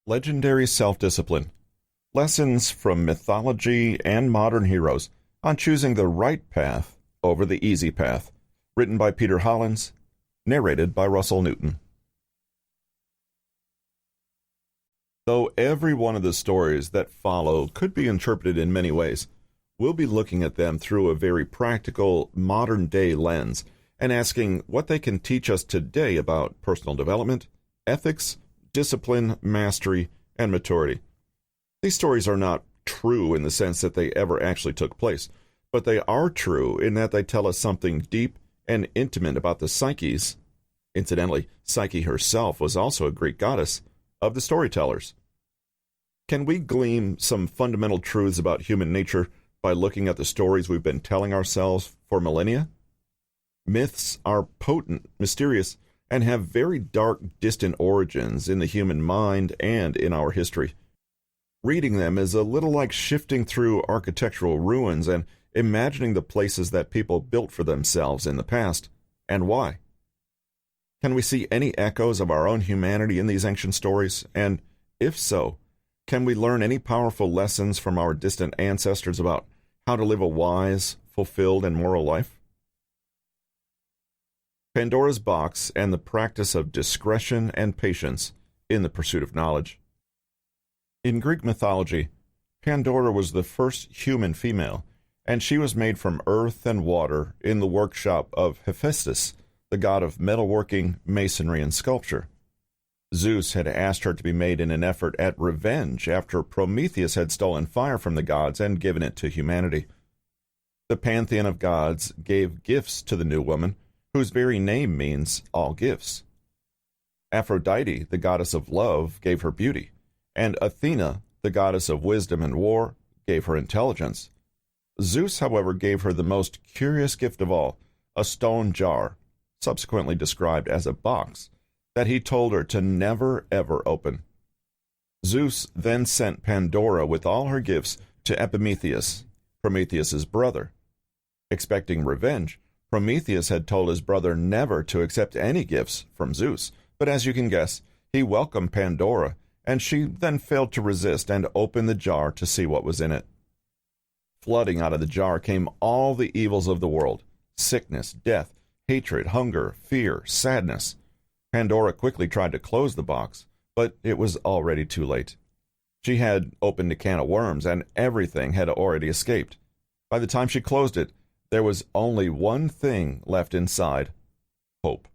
Legendary Self-Discipline. Lessons from mythology and modern heroes on choosing the right path over the easy path. Written by Peter Hollins. Narrated by Russell Newton. Though every one of the stories that follow could be interpreted in many ways, we'll be looking at them through a very practical, modern-day lens and asking what they can teach us today about personal development, ethics, discipline, mastery, and maturity. These stories are not true in the sense that they ever actually took place, but they are true in that they tell us something deep and intimate about the psyches. Incidentally, Psyche herself was also a Greek goddess of the storytellers. Can we glean some fundamental truths about human nature by looking at the stories we've been telling ourselves for millennia? Myths are potent, mysterious, and have very dark, distant origins in the human mind and in our history. Reading them is a little like shifting through architectural ruins and imagining the places that people built for themselves in the past, and why. Can we see any echoes of our own humanity in these ancient stories? And if so, can we learn any powerful lessons from our distant ancestors about how to live a wise, fulfilled, and moral life? Pandora's Box and the practice of discretion and patience in the pursuit of knowledge. In Greek mythology, Pandora was the first human female, and she was made from earth and water in the workshop of Hephaestus, the god of metalworking, masonry, and sculpture. Zeus had asked her to be made in an effort at revenge after Prometheus had stolen fire from the gods and given it to humanity. The pantheon of gods gave gifts to the new woman, whose very name means all gifts. Aphrodite, the goddess of love, gave her beauty, and Athena, the goddess of wisdom and war, gave her intelligence. Zeus, however, gave her the most curious gift of all, a stone jar, subsequently described as a box, that he told her to never ever open. Zeus then sent Pandora with all her gifts to Epimetheus, Prometheus's brother. Expecting revenge, Prometheus had told his brother never to accept any gifts from Zeus, but as you can guess, he welcomed Pandora, and she then failed to resist and opened the jar to see what was in it. Flooding out of the jar came all the evils of the world: sickness, death, hatred, hunger, fear, sadness. Pandora quickly tried to close the box, but it was already too late. She had opened a can of worms, and everything had already escaped. By the time she closed it, there was only one thing left inside: hope.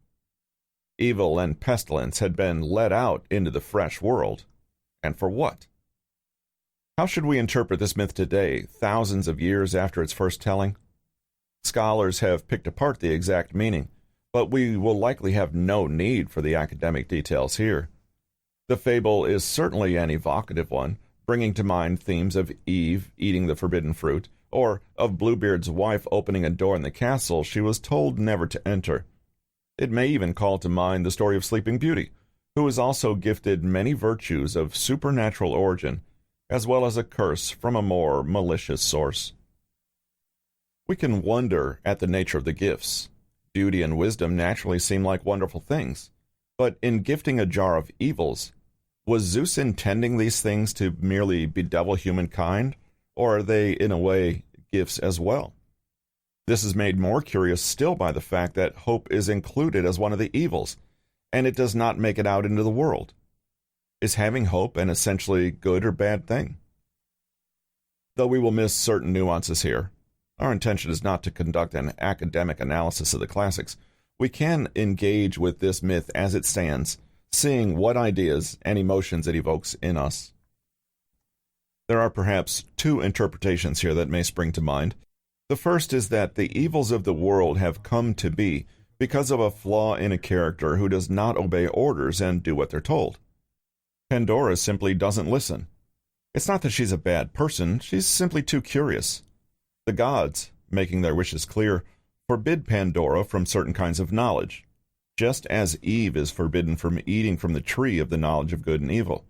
Evil and pestilence had been let out into the fresh world. And for what? How should we interpret this myth today, thousands of years after its first telling? Scholars have picked apart the exact meaning, but we will likely have no need for the academic details here. The fable is certainly an evocative one, bringing to mind themes of Eve eating the forbidden fruit, or of Bluebeard's wife opening a door in the castle she was told never to enter. It may even call to mind the story of Sleeping Beauty, who was also gifted many virtues of supernatural origin, as well as a curse from a more malicious source. We can wonder at the nature of the gifts. Beauty and wisdom naturally seem like wonderful things, but in gifting a jar of evils, was Zeus intending these things to merely bedevil humankind, or are they, in a way, gifts as well? This is made more curious still by the fact that hope is included as one of the evils, and it does not make it out into the world. Is having hope an essentially good or bad thing? Though we will miss certain nuances here, our intention is not to conduct an academic analysis of the classics. We can engage with this myth as it stands, seeing what ideas and emotions it evokes in us. There are perhaps two interpretations here that may spring to mind. The first is that the evils of the world have come to be because of a flaw in a character who does not obey orders and do what they're told. Pandora simply doesn't listen. It's not that she's a bad person, she's simply too curious. The gods, making their wishes clear, forbid Pandora from certain kinds of knowledge, just as Eve is forbidden from eating from the tree of the knowledge of good and evil.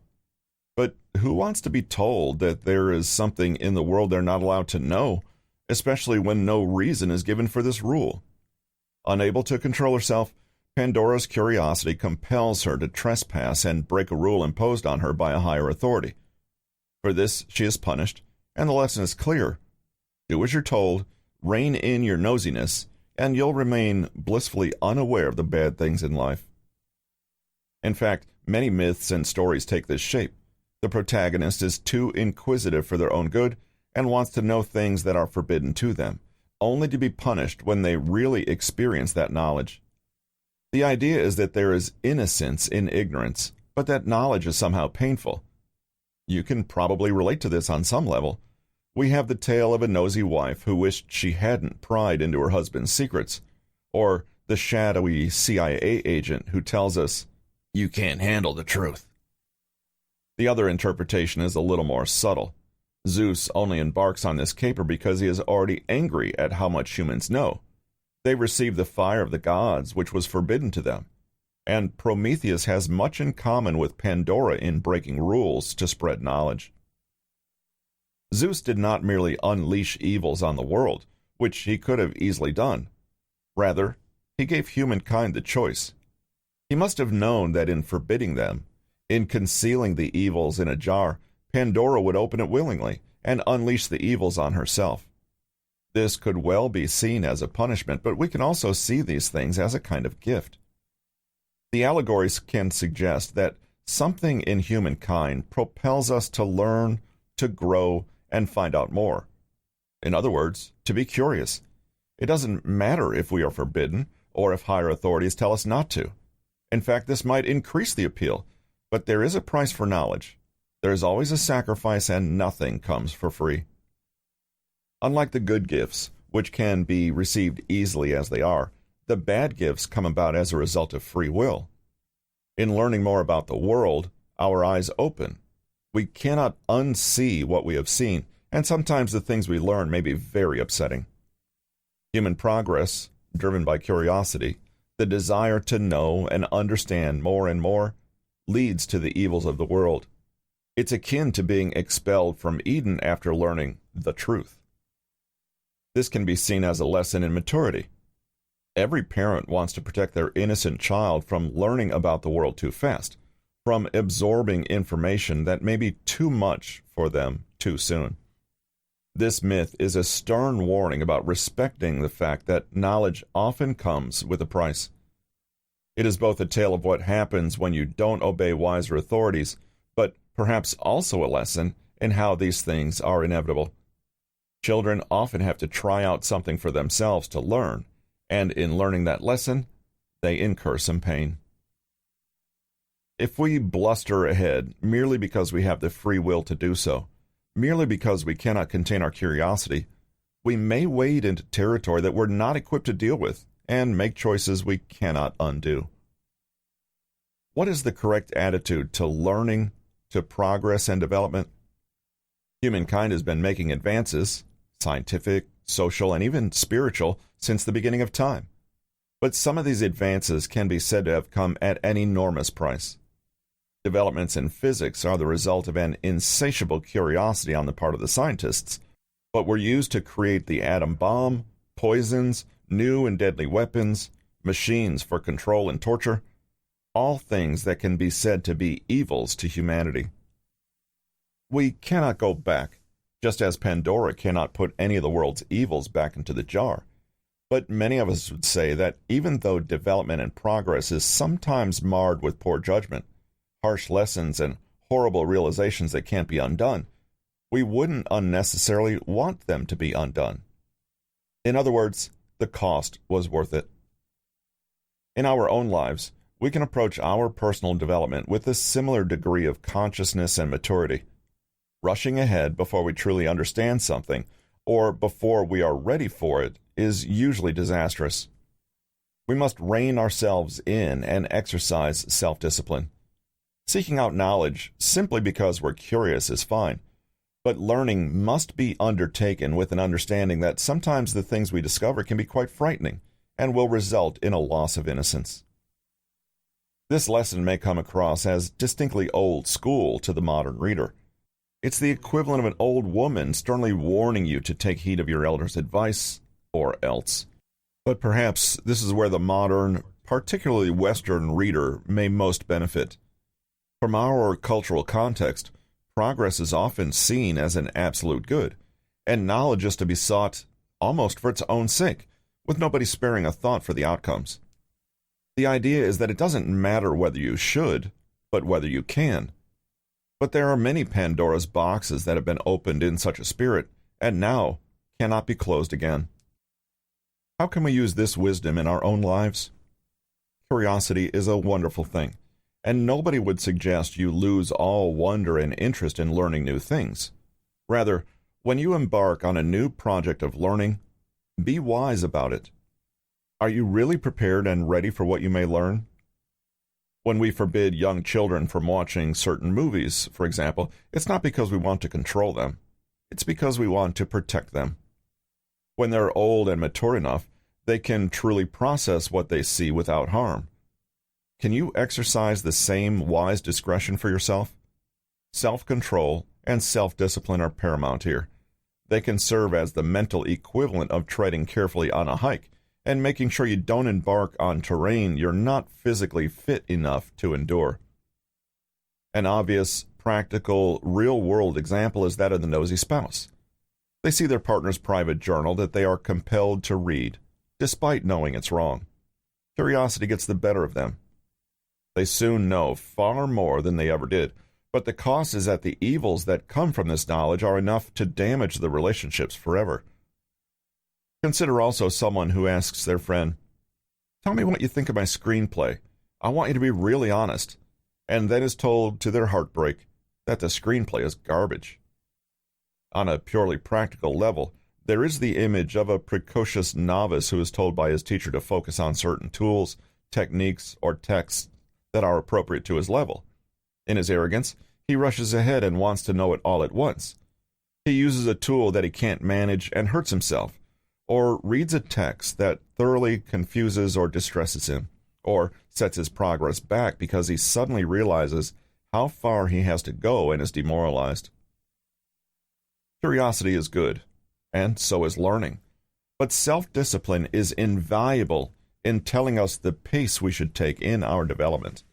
But who wants to be told that there is something in the world they're not allowed to know, especially when no reason is given for this rule? Unable to control herself, Pandora's curiosity compels her to trespass and break a rule imposed on her by a higher authority. For this, she is punished, and the lesson is clear. Do as you're told, rein in your nosiness, and you'll remain blissfully unaware of the bad things in life. In fact, many myths and stories take this shape. The protagonist is too inquisitive for their own good and wants to know things that are forbidden to them, only to be punished when they really experience that knowledge. The idea is that there is innocence in ignorance, but that knowledge is somehow painful. You can probably relate to this on some level. We have the tale of a nosy wife who wished she hadn't pried into her husband's secrets, or the shadowy CIA agent who tells us, "You can't handle the truth." The other interpretation is a little more subtle. Zeus only embarks on this caper because he is already angry at how much humans know. They received the fire of the gods, which was forbidden to them. And Prometheus has much in common with Pandora in breaking rules to spread knowledge. Zeus did not merely unleash evils on the world, which he could have easily done. Rather, he gave humankind the choice. He must have known that in forbidding them, in concealing the evils in a jar, Pandora would open it willingly and unleash the evils on herself. This could well be seen as a punishment, but we can also see these things as a kind of gift. The allegories can suggest that something in humankind propels us to learn, to grow, and find out more. In other words, to be curious. It doesn't matter if we are forbidden or if higher authorities tell us not to. In fact, this might increase the appeal, but there is a price for knowledge. There is always a sacrifice, and nothing comes for free. Unlike the good gifts, which can be received easily as they are, the bad gifts come about as a result of free will. In learning more about the world, our eyes open. We cannot unsee what we have seen, and sometimes the things we learn may be very upsetting. Human progress, driven by curiosity, the desire to know and understand more and more, leads to the evils of the world. It's akin to being expelled from Eden after learning the truth. This can be seen as a lesson in maturity. Every parent wants to protect their innocent child from learning about the world too fast, from absorbing information that may be too much for them too soon. This myth is a stern warning about respecting the fact that knowledge often comes with a price. It is both a tale of what happens when you don't obey wiser authorities, but perhaps also a lesson in how these things are inevitable. Children often have to try out something for themselves to learn, and in learning that lesson, they incur some pain. If we bluster ahead merely because we have the free will to do so, merely because we cannot contain our curiosity, we may wade into territory that we're not equipped to deal with and make choices we cannot undo. What is the correct attitude to learning, to progress and development? Humankind has been making advances, scientific, social, and even spiritual, since the beginning of time. But some of these advances can be said to have come at an enormous price. Developments in physics are the result of an insatiable curiosity on the part of the scientists, but were used to create the atom bomb, poisons, new and deadly weapons, machines for control and torture, all things that can be said to be evils to humanity. We cannot go back, just as Pandora cannot put any of the world's evils back into the jar. But many of us would say that even though development and progress is sometimes marred with poor judgment, harsh lessons, and horrible realizations that can't be undone, we wouldn't unnecessarily want them to be undone. In other words, the cost was worth it. In our own lives, we can approach our personal development with a similar degree of consciousness and maturity. Rushing ahead before we truly understand something, or before we are ready for it, is usually disastrous. We must rein ourselves in and exercise self-discipline. Seeking out knowledge simply because we're curious is fine, but learning must be undertaken with an understanding that sometimes the things we discover can be quite frightening and will result in a loss of innocence. This lesson may come across as distinctly old school to the modern reader. It's the equivalent of an old woman sternly warning you to take heed of your elders' advice, or else. But perhaps this is where the modern, particularly Western reader may most benefit. From our cultural context, progress is often seen as an absolute good, and knowledge is to be sought almost for its own sake, with nobody sparing a thought for the outcomes. The idea is that it doesn't matter whether you should, but whether you can. But there are many Pandora's boxes that have been opened in such a spirit, and now cannot be closed again. How can we use this wisdom in our own lives? Curiosity is a wonderful thing, and nobody would suggest you lose all wonder and interest in learning new things. Rather, when you embark on a new project of learning, be wise about it. Are you really prepared and ready for what you may learn? When we forbid young children from watching certain movies, for example, it's not because we want to control them. It's because we want to protect them. When they're old and mature enough, they can truly process what they see without harm. Can you exercise the same wise discretion for yourself? Self-control and self-discipline are paramount here. They can serve as the mental equivalent of treading carefully on a hike and making sure you don't embark on terrain you're not physically fit enough to endure. An obvious, practical, real-world example is that of the nosy spouse. They see their partner's private journal that they are compelled to read, despite knowing it's wrong. Curiosity gets the better of them. They soon know far more than they ever did, but the cost is that the evils that come from this knowledge are enough to damage the relationships forever. Consider also someone who asks their friend, "Tell me what you think of my screenplay. I want you to be really honest," and then is told to their heartbreak that the screenplay is garbage. On a purely practical level, there is the image of a precocious novice who is told by his teacher to focus on certain tools, techniques, or texts that are appropriate to his level. In his arrogance, he rushes ahead and wants to know it all at once. He uses a tool that he can't manage and hurts himself, or reads a text that thoroughly confuses or distresses him, or sets his progress back because he suddenly realizes how far he has to go and is demoralized. Curiosity is good, and so is learning, but self-discipline is invaluable in telling us the pace we should take in our development.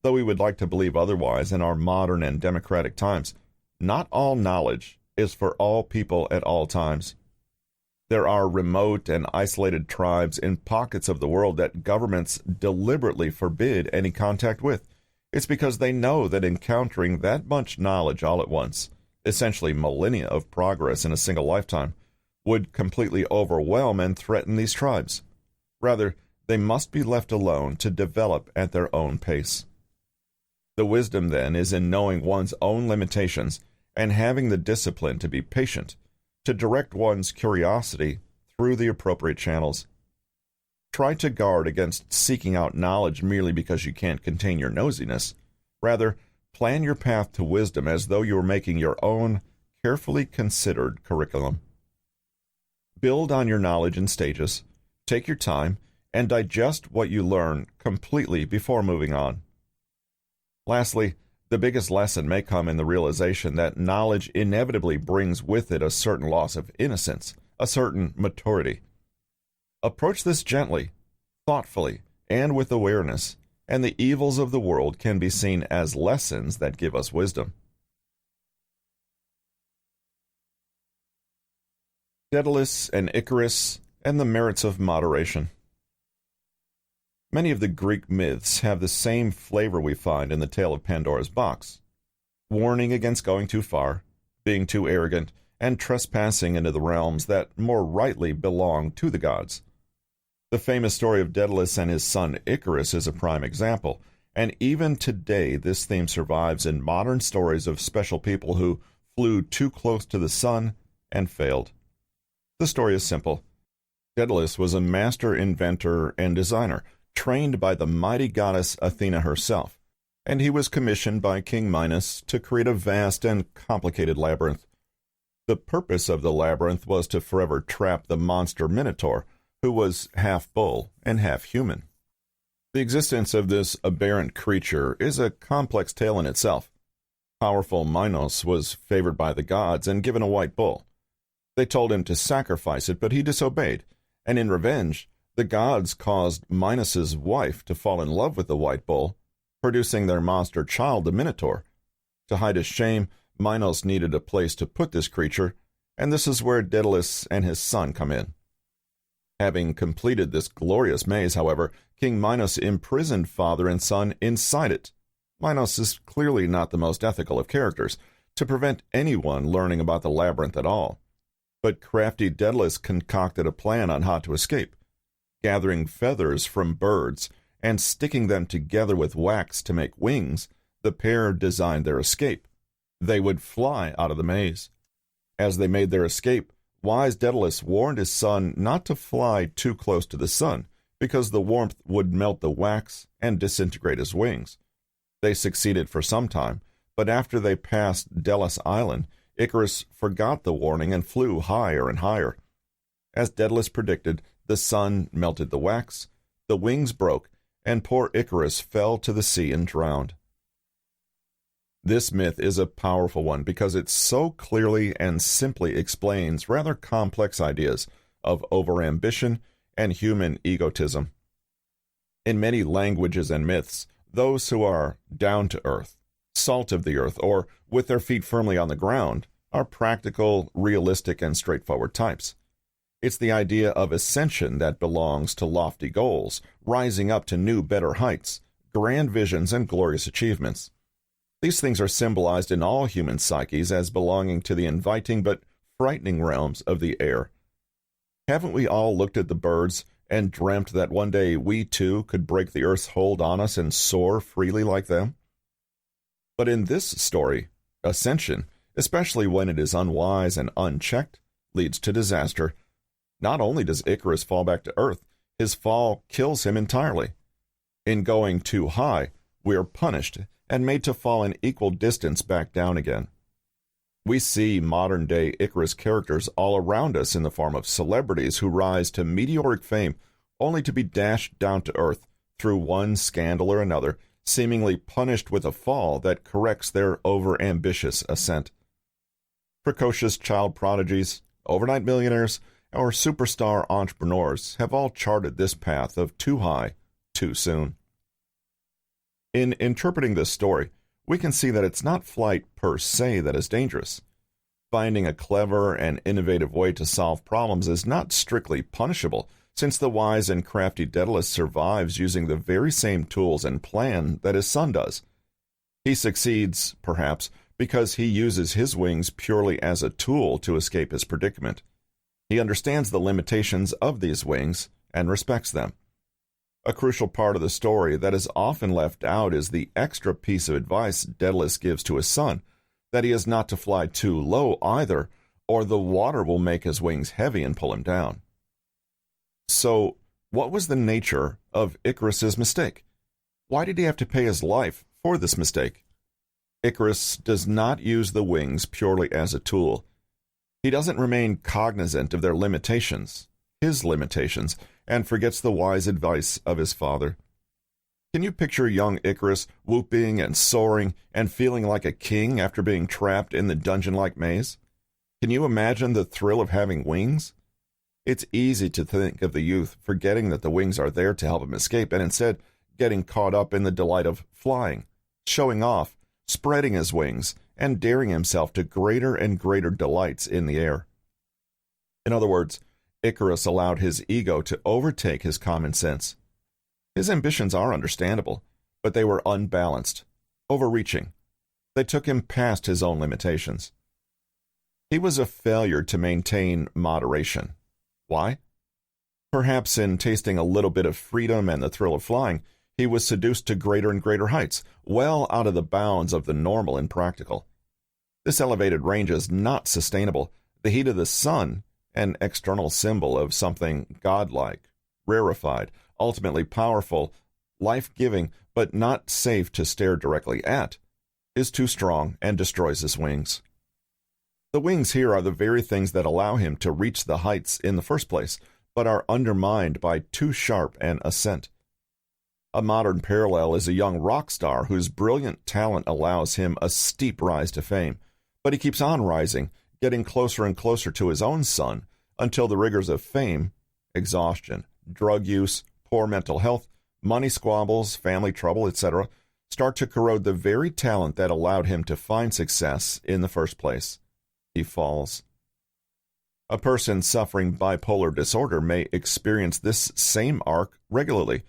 Though we would like to believe otherwise in our modern and democratic times, not all knowledge is for all people at all times. There are remote and isolated tribes in pockets of the world that governments deliberately forbid any contact with. It's because they know that encountering that much knowledge all at once, essentially millennia of progress in a single lifetime, would completely overwhelm and threaten these tribes. Rather, they must be left alone to develop at their own pace. The wisdom, then, is in knowing one's own limitations and having the discipline to be patient, to direct one's curiosity through the appropriate channels. Try to guard against seeking out knowledge merely because you can't contain your nosiness. Rather, plan your path to wisdom as though you were making your own carefully considered curriculum. Build on your knowledge in stages, take your time, and digest what you learn completely before moving on. Lastly, the biggest lesson may come in the realization that knowledge inevitably brings with it a certain loss of innocence, a certain maturity. Approach this gently, thoughtfully, and with awareness, and the evils of the world can be seen as lessons that give us wisdom. Daedalus and Icarus, and the merits of moderation. Many of the Greek myths have the same flavor we find in the tale of Pandora's box: warning against going too far, being too arrogant, and trespassing into the realms that more rightly belong to the gods. The famous story of Daedalus and his son Icarus is a prime example, and even today this theme survives in modern stories of special people who flew too close to the sun and failed. The story is simple. Daedalus was a master inventor and designer, trained by the mighty goddess Athena herself, and he was commissioned by King Minos to create a vast and complicated labyrinth. The purpose of the labyrinth was to forever trap the monster Minotaur, who was half bull and half human. The existence of this aberrant creature is a complex tale in itself. Powerful Minos was favored by the gods and given a white bull. They told him to sacrifice it, but he disobeyed, and in revenge, The gods caused Minos's wife to fall in love with the white bull, producing their monster child, the Minotaur. To hide his shame, Minos needed a place to put this creature, and this is where Daedalus and his son come in. Having completed this glorious maze, however, King Minos imprisoned father and son inside it. Minos is clearly not the most ethical of characters, to prevent anyone learning about the labyrinth at all. But crafty Daedalus concocted a plan on how to escape, gathering feathers from birds and sticking them together with wax to make wings. The pair designed their escape. They would fly out of the maze. As they made their escape, wise Daedalus warned his son not to fly too close to the sun, because the warmth would melt the wax and disintegrate his wings. They succeeded for some time, but after they passed Delos Island, Icarus forgot the warning and flew higher and higher. As Daedalus predicted, the sun melted the wax, the wings broke, and poor Icarus fell to the sea and drowned. This myth is a powerful one because it so clearly and simply explains rather complex ideas of overambition and human egotism. In many languages and myths, those who are down to earth, salt of the earth, or with their feet firmly on the ground, are practical, realistic, and straightforward types. It's the idea of ascension that belongs to lofty goals, rising up to new, better heights, grand visions, and glorious achievements. These things are symbolized in all human psyches as belonging to the inviting but frightening realms of the air. Haven't we all looked at the birds and dreamt that one day we too could break the earth's hold on us and soar freely like them? But in this story, ascension, especially when it is unwise and unchecked, leads to disaster. Not only does Icarus fall back to earth, his fall kills him entirely. In going too high, we are punished and made to fall an equal distance back down again. We see modern-day Icarus characters all around us in the form of celebrities who rise to meteoric fame only to be dashed down to earth through one scandal or another, seemingly punished with a fall that corrects their over-ambitious ascent. Precocious child prodigies, overnight millionaires, or superstar entrepreneurs have all charted this path of too high, too soon. In interpreting this story, we can see that it's not flight per se that is dangerous. Finding a clever and innovative way to solve problems is not strictly punishable, since the wise and crafty Daedalus survives using the very same tools and plan that his son does. He succeeds, perhaps, because he uses his wings purely as a tool to escape his predicament. He understands the limitations of these wings and respects them. A crucial part of the story that is often left out is the extra piece of advice Daedalus gives to his son, that he is not to fly too low either, or the water will make his wings heavy and pull him down. So, what was the nature of Icarus's mistake? Why did he have to pay his life for this mistake? Icarus does not use the wings purely as a tool. He doesn't remain cognizant of their limitations, his limitations, and forgets the wise advice of his father. Can you picture young Icarus whooping and soaring and feeling like a king after being trapped in the dungeon-like maze? Can you imagine the thrill of having wings? It's easy to think of the youth forgetting that the wings are there to help him escape and instead getting caught up in the delight of flying, showing off, spreading his wings, and daring himself to greater and greater delights in the air. In other words, Icarus allowed his ego to overtake his common sense. His ambitions are understandable, but they were unbalanced, overreaching. They took him past his own limitations. He was a failure to maintain moderation. Why? Perhaps in tasting a little bit of freedom and the thrill of flying, he was seduced to greater and greater heights, well out of the bounds of the normal and practical. This elevated range is not sustainable. The heat of the sun, an external symbol of something godlike, rarefied, ultimately powerful, life-giving, but not safe to stare directly at, is too strong and destroys his wings. The wings here are the very things that allow him to reach the heights in the first place, but are undermined by too sharp an ascent. A modern parallel is a young rock star whose brilliant talent allows him a steep rise to fame, but he keeps on rising, getting closer and closer to his own sun, until the rigors of fame, exhaustion, drug use, poor mental health, money squabbles, family trouble, etc., start to corrode the very talent that allowed him to find success in the first place. He falls. A person suffering bipolar disorder may experience this same arc regularly,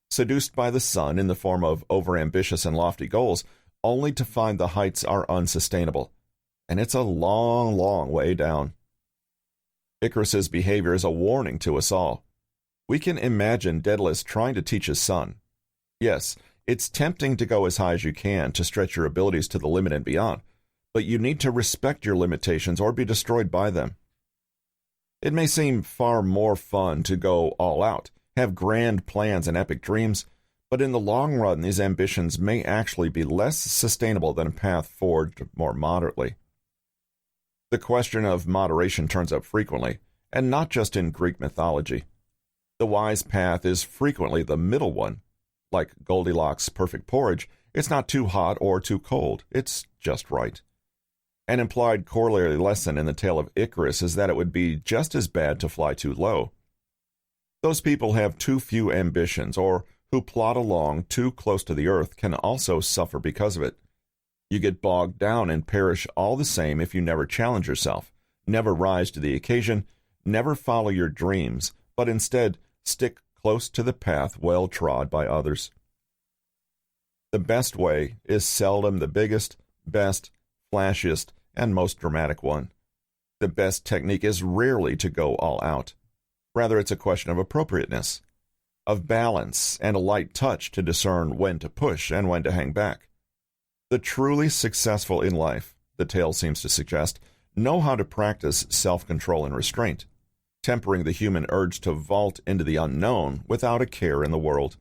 seduced by the sun in the form of overambitious and lofty goals, only to find the heights are unsustainable. And it's a long, long way down. Icarus's behavior is a warning to us all. We can imagine Daedalus trying to teach his son. Yes, it's tempting to go as high as you can to stretch your abilities to the limit and beyond, but you need to respect your limitations or be destroyed by them. It may seem far more fun to go all out, have grand plans and epic dreams, but in the long run, these ambitions may actually be less sustainable than a path forged more moderately. The question of moderation turns up frequently, and not just in Greek mythology. The wise path is frequently the middle one. Like Goldilocks' perfect porridge, it's not too hot or too cold, it's just right. An implied corollary lesson in the tale of Icarus is that it would be just as bad to fly too low. Those people have too few ambitions, or who plod along too close to the earth can also suffer because of it. You get bogged down and perish all the same if you never challenge yourself, never rise to the occasion, never follow your dreams, but instead stick close to the path well trod by others. The best way is seldom the biggest, best, flashiest, and most dramatic one. The best technique is rarely to go all out. Rather, it's a question of appropriateness, of balance, and a light touch to discern when to push and when to hang back. The truly successful in life, the tale seems to suggest, know how to practice self-control and restraint, tempering the human urge to vault into the unknown without a care in the world.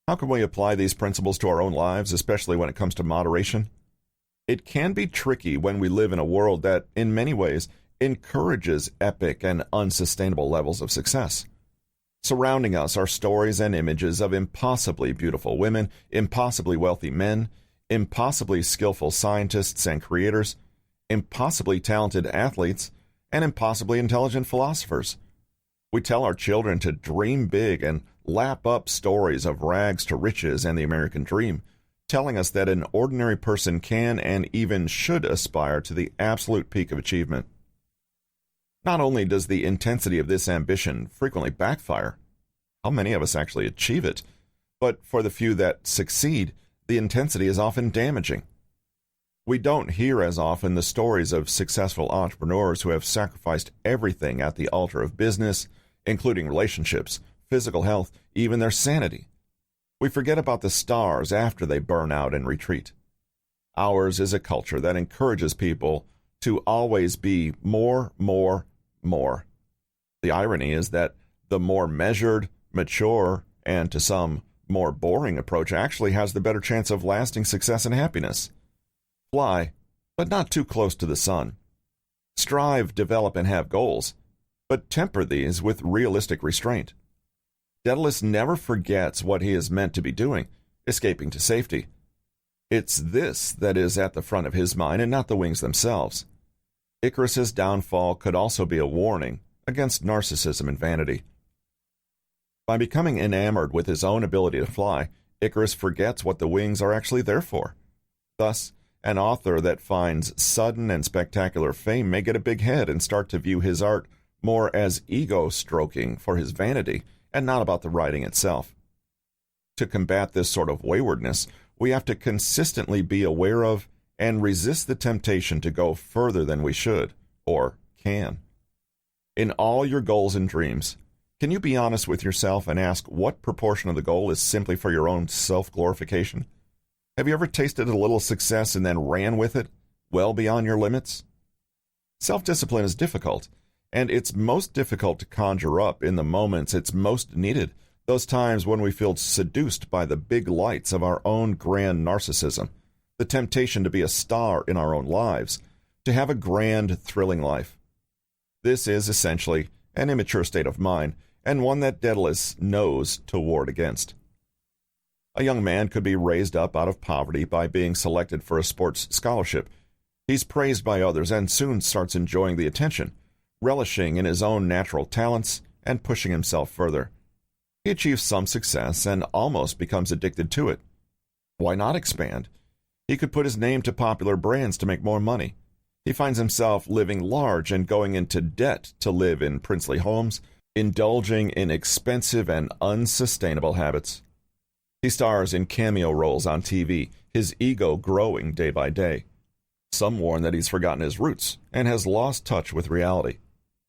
How can we apply these principles to our own lives, especially when it comes to moderation? It can be tricky when we live in a world that, in many ways, encourages epic and unsustainable levels of success. Surrounding us are stories and images of impossibly beautiful women, impossibly wealthy men, impossibly skillful scientists and creators, impossibly talented athletes, and impossibly intelligent philosophers. We tell our children to dream big and lap up stories of rags to riches and the American dream, telling us that an ordinary person can and even should aspire to the absolute peak of achievement. Not only does the intensity of this ambition frequently backfire, how many of us actually achieve it, but for the few that succeed, the intensity is often damaging. We don't hear as often the stories of successful entrepreneurs who have sacrificed everything at the altar of business, including relationships, physical health, even their sanity. We forget about the stars after they burn out and retreat. Ours is a culture that encourages people to always be more. The irony is that the more measured, mature, and to some more boring approach actually has the better chance of lasting success and happiness. Fly, but not too close to the sun. Strive, develop, and have goals, but temper these with realistic restraint. Daedalus never forgets what he is meant to be doing, escaping to safety. It's this that is at the front of his mind and not the wings themselves. Icarus's downfall could also be a warning against narcissism and vanity. By becoming enamored with his own ability to fly, Icarus forgets what the wings are actually there for. Thus, an author that finds sudden and spectacular fame may get a big head and start to view his art more as ego-stroking for his vanity and not about the writing itself. To combat this sort of waywardness, we have to consistently be aware of and resist the temptation to go further than we should, or can. In all your goals and dreams, can you be honest with yourself and ask what proportion of the goal is simply for your own self-glorification? Have you ever tasted a little success and then ran with it, well beyond your limits? Self-discipline is difficult, and it's most difficult to conjure up in the moments it's most needed, those times when we feel seduced by the big lights of our own grand narcissism, the temptation to be a star in our own lives, to have a grand, thrilling life. This is essentially an immature state of mind, and one that Daedalus knows to ward against. A young man could be raised up out of poverty by being selected for a sports scholarship. He's praised by others and soon starts enjoying the attention, relishing in his own natural talents and pushing himself further. He achieves some success and almost becomes addicted to it. Why not expand? He could put his name to popular brands to make more money. He finds himself living large and going into debt to live in princely homes, indulging in expensive and unsustainable habits. He stars in cameo roles on TV, his ego growing day by day. Some warn that he's forgotten his roots and has lost touch with reality.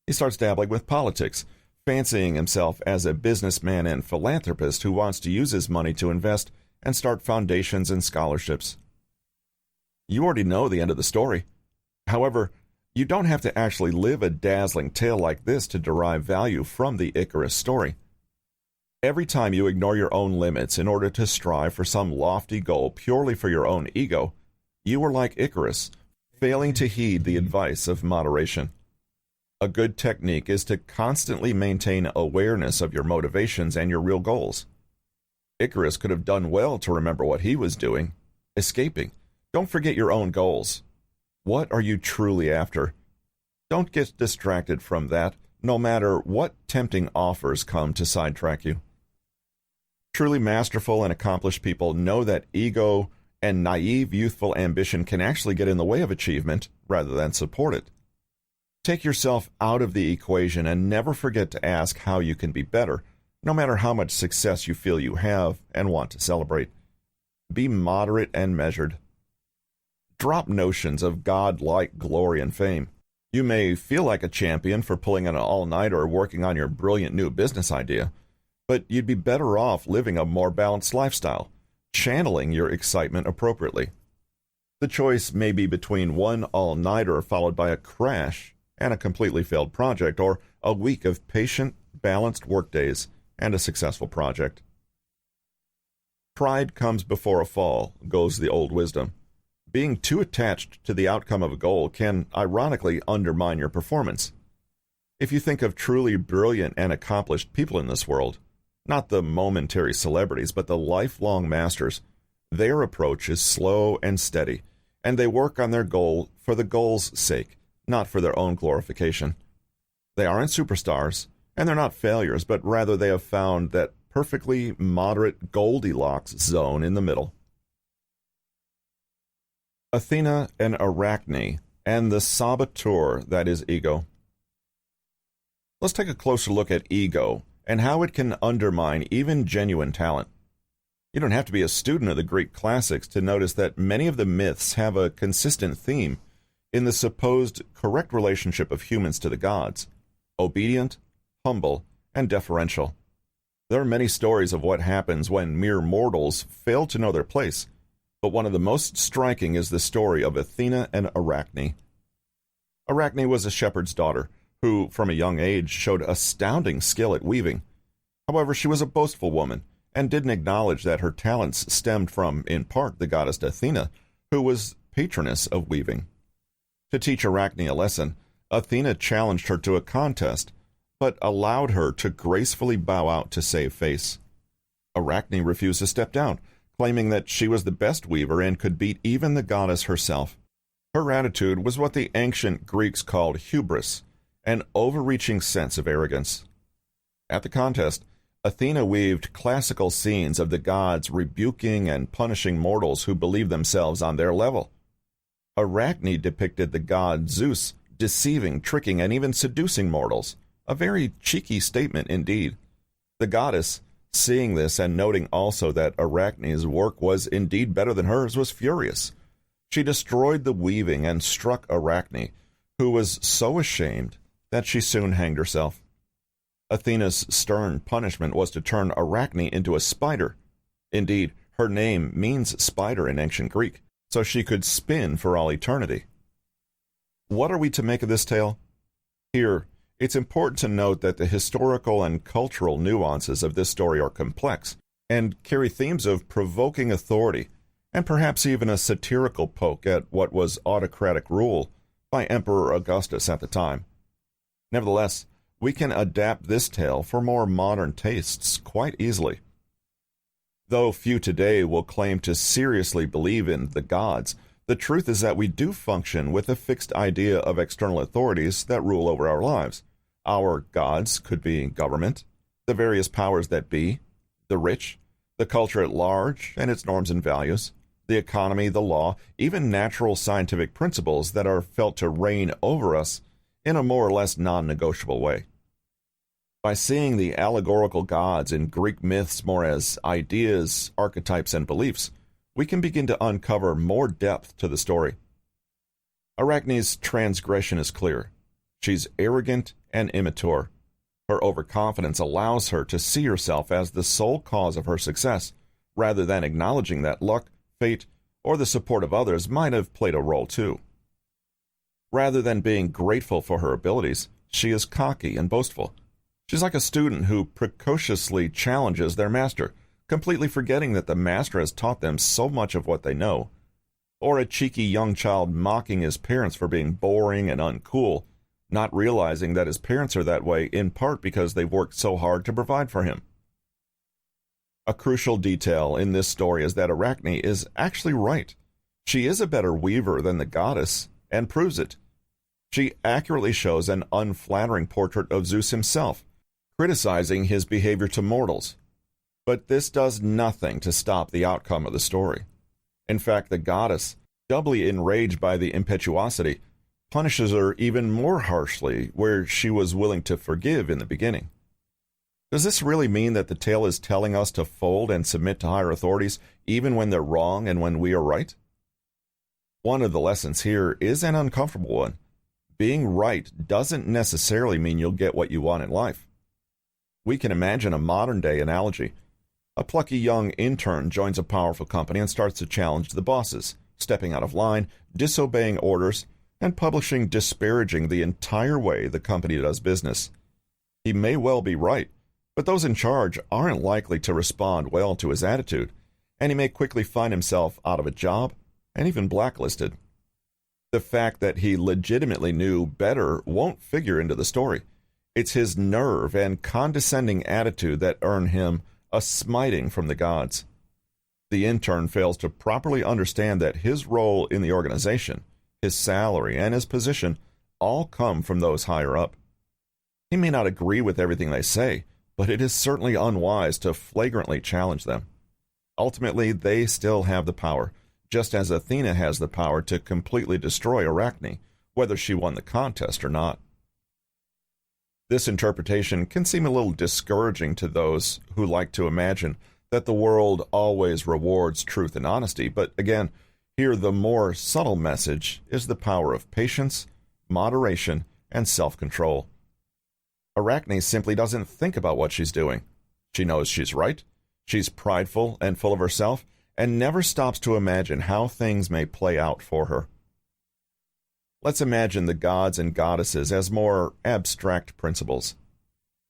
He starts dabbling with politics, fancying himself as a businessman and philanthropist who wants to use his money to invest and start foundations and scholarships. You already know the end of the story. However, you don't have to actually live a dazzling tale like this to derive value from the Icarus story. Every time you ignore your own limits in order to strive for some lofty goal purely for your own ego, you are like Icarus, failing to heed the advice of moderation. A good technique is to constantly maintain awareness of your motivations and your real goals. Icarus could have done well to remember what he was doing, escaping. Don't forget your own goals. What are you truly after? Don't get distracted from that, no matter what tempting offers come to sidetrack you. Truly masterful and accomplished people know that ego and naive youthful ambition can actually get in the way of achievement rather than support it. Take yourself out of the equation and never forget to ask how you can be better, no matter how much success you feel you have and want to celebrate. Be moderate and measured. Drop notions of God-like glory and fame. You may feel like a champion for pulling an all-nighter or working on your brilliant new business idea, but you'd be better off living a more balanced lifestyle, channeling your excitement appropriately. The choice may be between one all-nighter followed by a crash and a completely failed project, or a week of patient, balanced workdays and a successful project. Pride comes before a fall, goes the old wisdom. Being too attached to the outcome of a goal can, ironically, undermine your performance. If you think of truly brilliant and accomplished people in this world, not the momentary celebrities, but the lifelong masters, their approach is slow and steady, and they work on their goal for the goal's sake, not for their own glorification. They aren't superstars, and they're not failures, but rather they have found that perfectly moderate Goldilocks zone in the middle. Athena and Arachne, and the saboteur that is ego. Let's take a closer look at ego and how it can undermine even genuine talent. You don't have to be a student of the Greek classics to notice that many of the myths have a consistent theme in the supposed correct relationship of humans to the gods: obedient, humble, and deferential. There are many stories of what happens when mere mortals fail to know their place, but one of the most striking is the story of Athena and Arachne. Arachne was a shepherd's daughter who, from a young age, showed astounding skill at weaving. However, she was a boastful woman and didn't acknowledge that her talents stemmed from, in part, the goddess Athena, who was patroness of weaving. To teach Arachne a lesson, Athena challenged her to a contest, but allowed her to gracefully bow out to save face. Arachne refused to step down, claiming that she was the best weaver and could beat even the goddess herself. Her attitude was what the ancient Greeks called hubris, an overreaching sense of arrogance. At the contest, Athena weaved classical scenes of the gods rebuking and punishing mortals who believed themselves on their level. Arachne depicted the god Zeus deceiving, tricking, and even seducing mortals, a very cheeky statement indeed. The goddess, seeing this and noting also that Arachne's work was indeed better than hers, was furious. She destroyed the weaving and struck Arachne, who was so ashamed that she soon hanged herself. Athena's stern punishment was to turn Arachne into a spider. Indeed, her name means spider in ancient Greek, so she could spin for all eternity. What are we to make of this tale? Here, it's important to note that the historical and cultural nuances of this story are complex and carry themes of provoking authority and perhaps even a satirical poke at what was autocratic rule by Emperor Augustus at the time. Nevertheless, we can adapt this tale for more modern tastes quite easily. Though few today will claim to seriously believe in the gods, the truth is that we do function with a fixed idea of external authorities that rule over our lives, Our gods could be government, the various powers that be, the rich, the culture at large and its norms and values, the economy, the law, even natural scientific principles that are felt to reign over us in a more or less non-negotiable way. By seeing the allegorical gods in Greek myths more as ideas, archetypes, and beliefs, we can begin to uncover more depth to the story. Arachne's transgression is clear. She's arrogant and immature. Her overconfidence allows her to see herself as the sole cause of her success, rather than acknowledging that luck, fate, or the support of others might have played a role too. Rather than being grateful for her abilities, she is cocky and boastful. She's like a student who precociously challenges their master, completely forgetting that the master has taught them so much of what they know. Or a cheeky young child mocking his parents for being boring and uncool, not realizing that his parents are that way in part because they've worked so hard to provide for him. A crucial detail in this story is that Arachne is actually right. She is a better weaver than the goddess, and proves it. She accurately shows an unflattering portrait of Zeus himself, criticizing his behavior to mortals. But this does nothing to stop the outcome of the story. In fact, the goddess, doubly enraged by the impetuosity, punishes her even more harshly where she was willing to forgive in the beginning. Does this really mean that the tale is telling us to fold and submit to higher authorities even when they're wrong and when we are right? One of the lessons here is an uncomfortable one. Being right doesn't necessarily mean you'll get what you want in life. We can imagine a modern-day analogy. A plucky young intern joins a powerful company and starts to challenge the bosses, stepping out of line, disobeying orders, and publishing disparaging the entire way the company does business. He may well be right, but those in charge aren't likely to respond well to his attitude, and he may quickly find himself out of a job and even blacklisted. The fact that he legitimately knew better won't figure into the story. It's his nerve and condescending attitude that earn him a smiting from the gods. The intern fails to properly understand that his role in the organization, his salary, and his position all come from those higher up. He may not agree with everything they say, but it is certainly unwise to flagrantly challenge them. Ultimately, they still have the power, just as Athena has the power to completely destroy Arachne, whether she won the contest or not. This interpretation can seem a little discouraging to those who like to imagine that the world always rewards truth and honesty, but again, here the more subtle message is the power of patience, moderation, and self-control. Arachne simply doesn't think about what she's doing. She knows she's right, she's prideful and full of herself, and never stops to imagine how things may play out for her. Let's imagine the gods and goddesses as more abstract principles.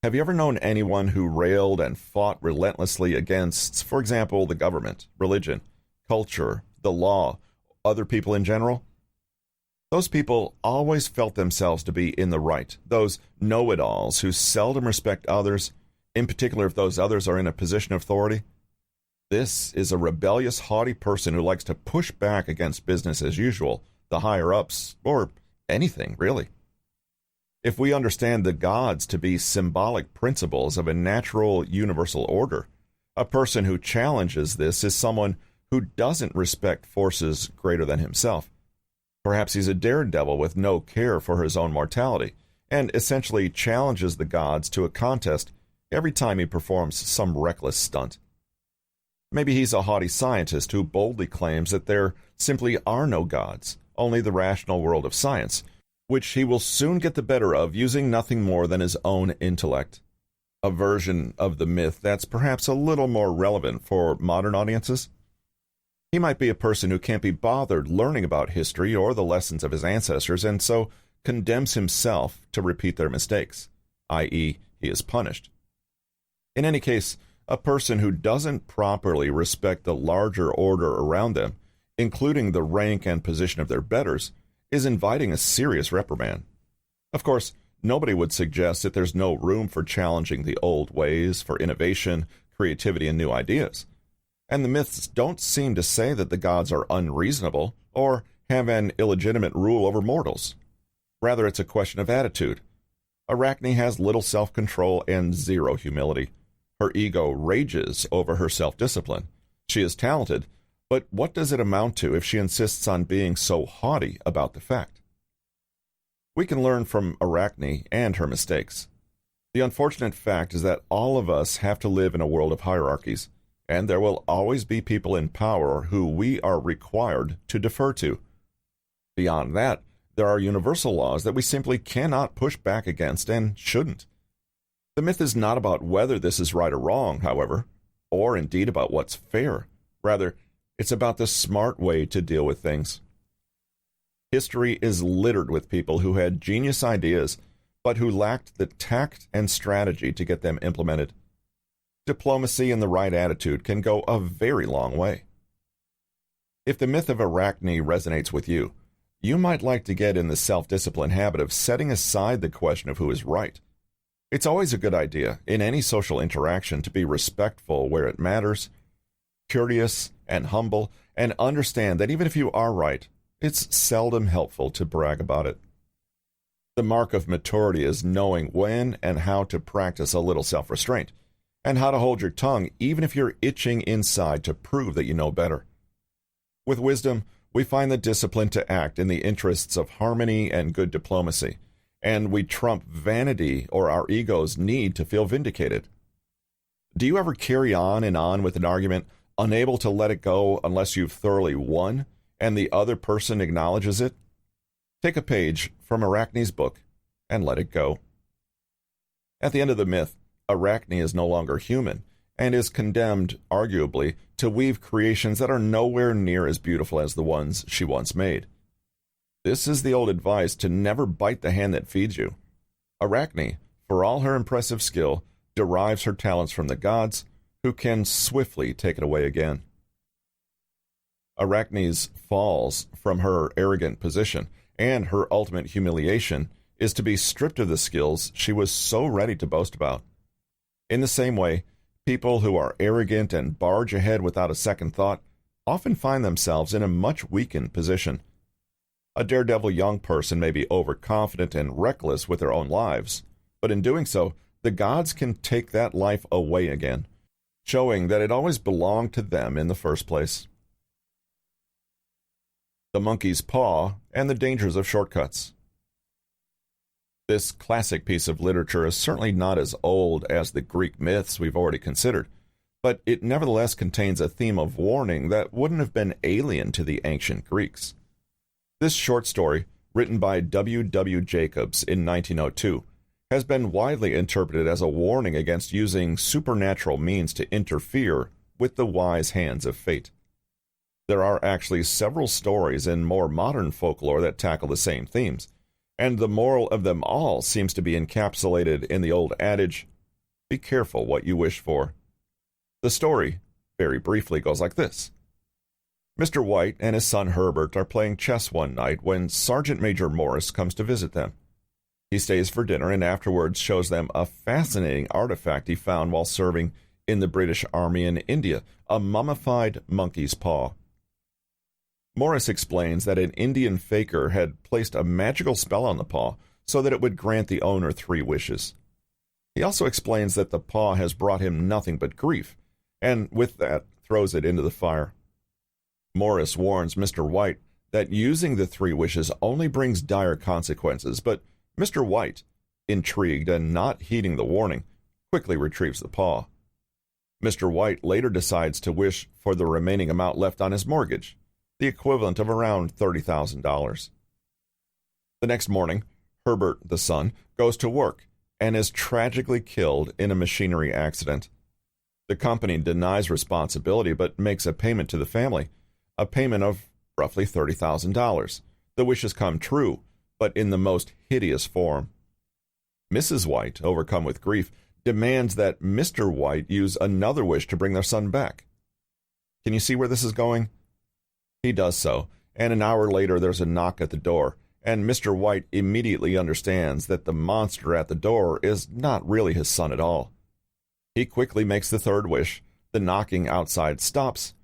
Have you ever known anyone who railed and fought relentlessly against, for example, the government, religion, culture, the law, other people in general? Those people always felt themselves to be in the right, those know-it-alls who seldom respect others, in particular if those others are in a position of authority. This is a rebellious, haughty person who likes to push back against business as usual, the higher-ups, or anything, really. If we understand the gods to be symbolic principles of a natural universal order, a person who challenges this is someone who doesn't respect forces greater than himself. Perhaps he's a daredevil with no care for his own mortality, and essentially challenges the gods to a contest every time he performs some reckless stunt. Maybe he's a haughty scientist who boldly claims that there simply are no gods, only the rational world of science, which he will soon get the better of using nothing more than his own intellect. A version of the myth that's perhaps a little more relevant for modern audiences. He might be a person who can't be bothered learning about history or the lessons of his ancestors, and so condemns himself to repeat their mistakes, i.e., he is punished. In any case, a person who doesn't properly respect the larger order around them, including the rank and position of their betters, is inviting a serious reprimand. Of course, nobody would suggest that there's no room for challenging the old ways, for innovation, creativity, and new ideas. And the myths don't seem to say that the gods are unreasonable or have an illegitimate rule over mortals. Rather, it's a question of attitude. Arachne has little self-control and zero humility. Her ego rages over her self-discipline. She is talented, but what does it amount to if she insists on being so haughty about the fact? We can learn from Arachne and her mistakes. The unfortunate fact is that all of us have to live in a world of hierarchies, and there will always be people in power who we are required to defer to. Beyond that, there are universal laws that we simply cannot push back against and shouldn't. The myth is not about whether this is right or wrong, however, or indeed about what's fair. Rather, it's about the smart way to deal with things. History is littered with people who had genius ideas, but who lacked the tact and strategy to get them implemented. Diplomacy and the right attitude can go a very long way. If the myth of Arachne resonates with you, you might like to get in the self-discipline habit of setting aside the question of who is right. It's always a good idea in any social interaction to be respectful where it matters, curious and humble, and understand that even if you are right, it's seldom helpful to brag about it. The mark of maturity is knowing when and how to practice a little self-restraint, and how to hold your tongue even if you're itching inside to prove that you know better. With wisdom, we find the discipline to act in the interests of harmony and good diplomacy, and we trump vanity or our ego's need to feel vindicated. Do you ever carry on and on with an argument, unable to let it go unless you've thoroughly won, and the other person acknowledges it? Take a page from Arachne's book and let it go. At the end of the myth, Arachne is no longer human, and is condemned, arguably, to weave creations that are nowhere near as beautiful as the ones she once made. This is the old advice to never bite the hand that feeds you. Arachne, for all her impressive skill, derives her talents from the gods, who can swiftly take it away again. Arachne's falls from her arrogant position, and her ultimate humiliation, is to be stripped of the skills she was so ready to boast about. In the same way, people who are arrogant and barge ahead without a second thought often find themselves in a much weakened position. A daredevil young person may be overconfident and reckless with their own lives, but in doing so, the gods can take that life away again, showing that it always belonged to them in the first place. The Monkey's Paw and the Dangers of Shortcuts. This classic piece of literature is certainly not as old as the Greek myths we've already considered, but it nevertheless contains a theme of warning that wouldn't have been alien to the ancient Greeks. This short story, written by W. W. Jacobs in 1902, has been widely interpreted as a warning against using supernatural means to interfere with the wise hands of fate. There are actually several stories in more modern folklore that tackle the same themes, and the moral of them all seems to be encapsulated in the old adage, "Be careful what you wish for." The story, very briefly, goes like this. Mr. White and his son Herbert are playing chess one night when Sergeant Major Morris comes to visit them. He stays for dinner and afterwards shows them a fascinating artifact he found while serving in the British Army in India, a mummified monkey's paw. Morris explains that an Indian faker had placed a magical spell on the paw so that it would grant the owner 3 wishes. He also explains that the paw has brought him nothing but grief, and with that throws it into the fire. Morris warns Mr. White that using the 3 wishes only brings dire consequences, but Mr. White, intrigued and not heeding the warning, quickly retrieves the paw. Mr. White later decides to wish for the remaining amount left on his mortgage, the equivalent of around $30,000. The next morning, Herbert, the son, goes to work and is tragically killed in a machinery accident. The company denies responsibility but makes a payment to the family, a payment of roughly $30,000. The wishes come true, but in the most hideous form. Mrs. White, overcome with grief, demands that Mr. White use another wish to bring their son back. Can you see where this is going? He does so, and an hour later there's a knock at the door, and Mr. White immediately understands that the monster at the door is not really his son at all. He quickly makes the 3rd wish. The knocking outside stops.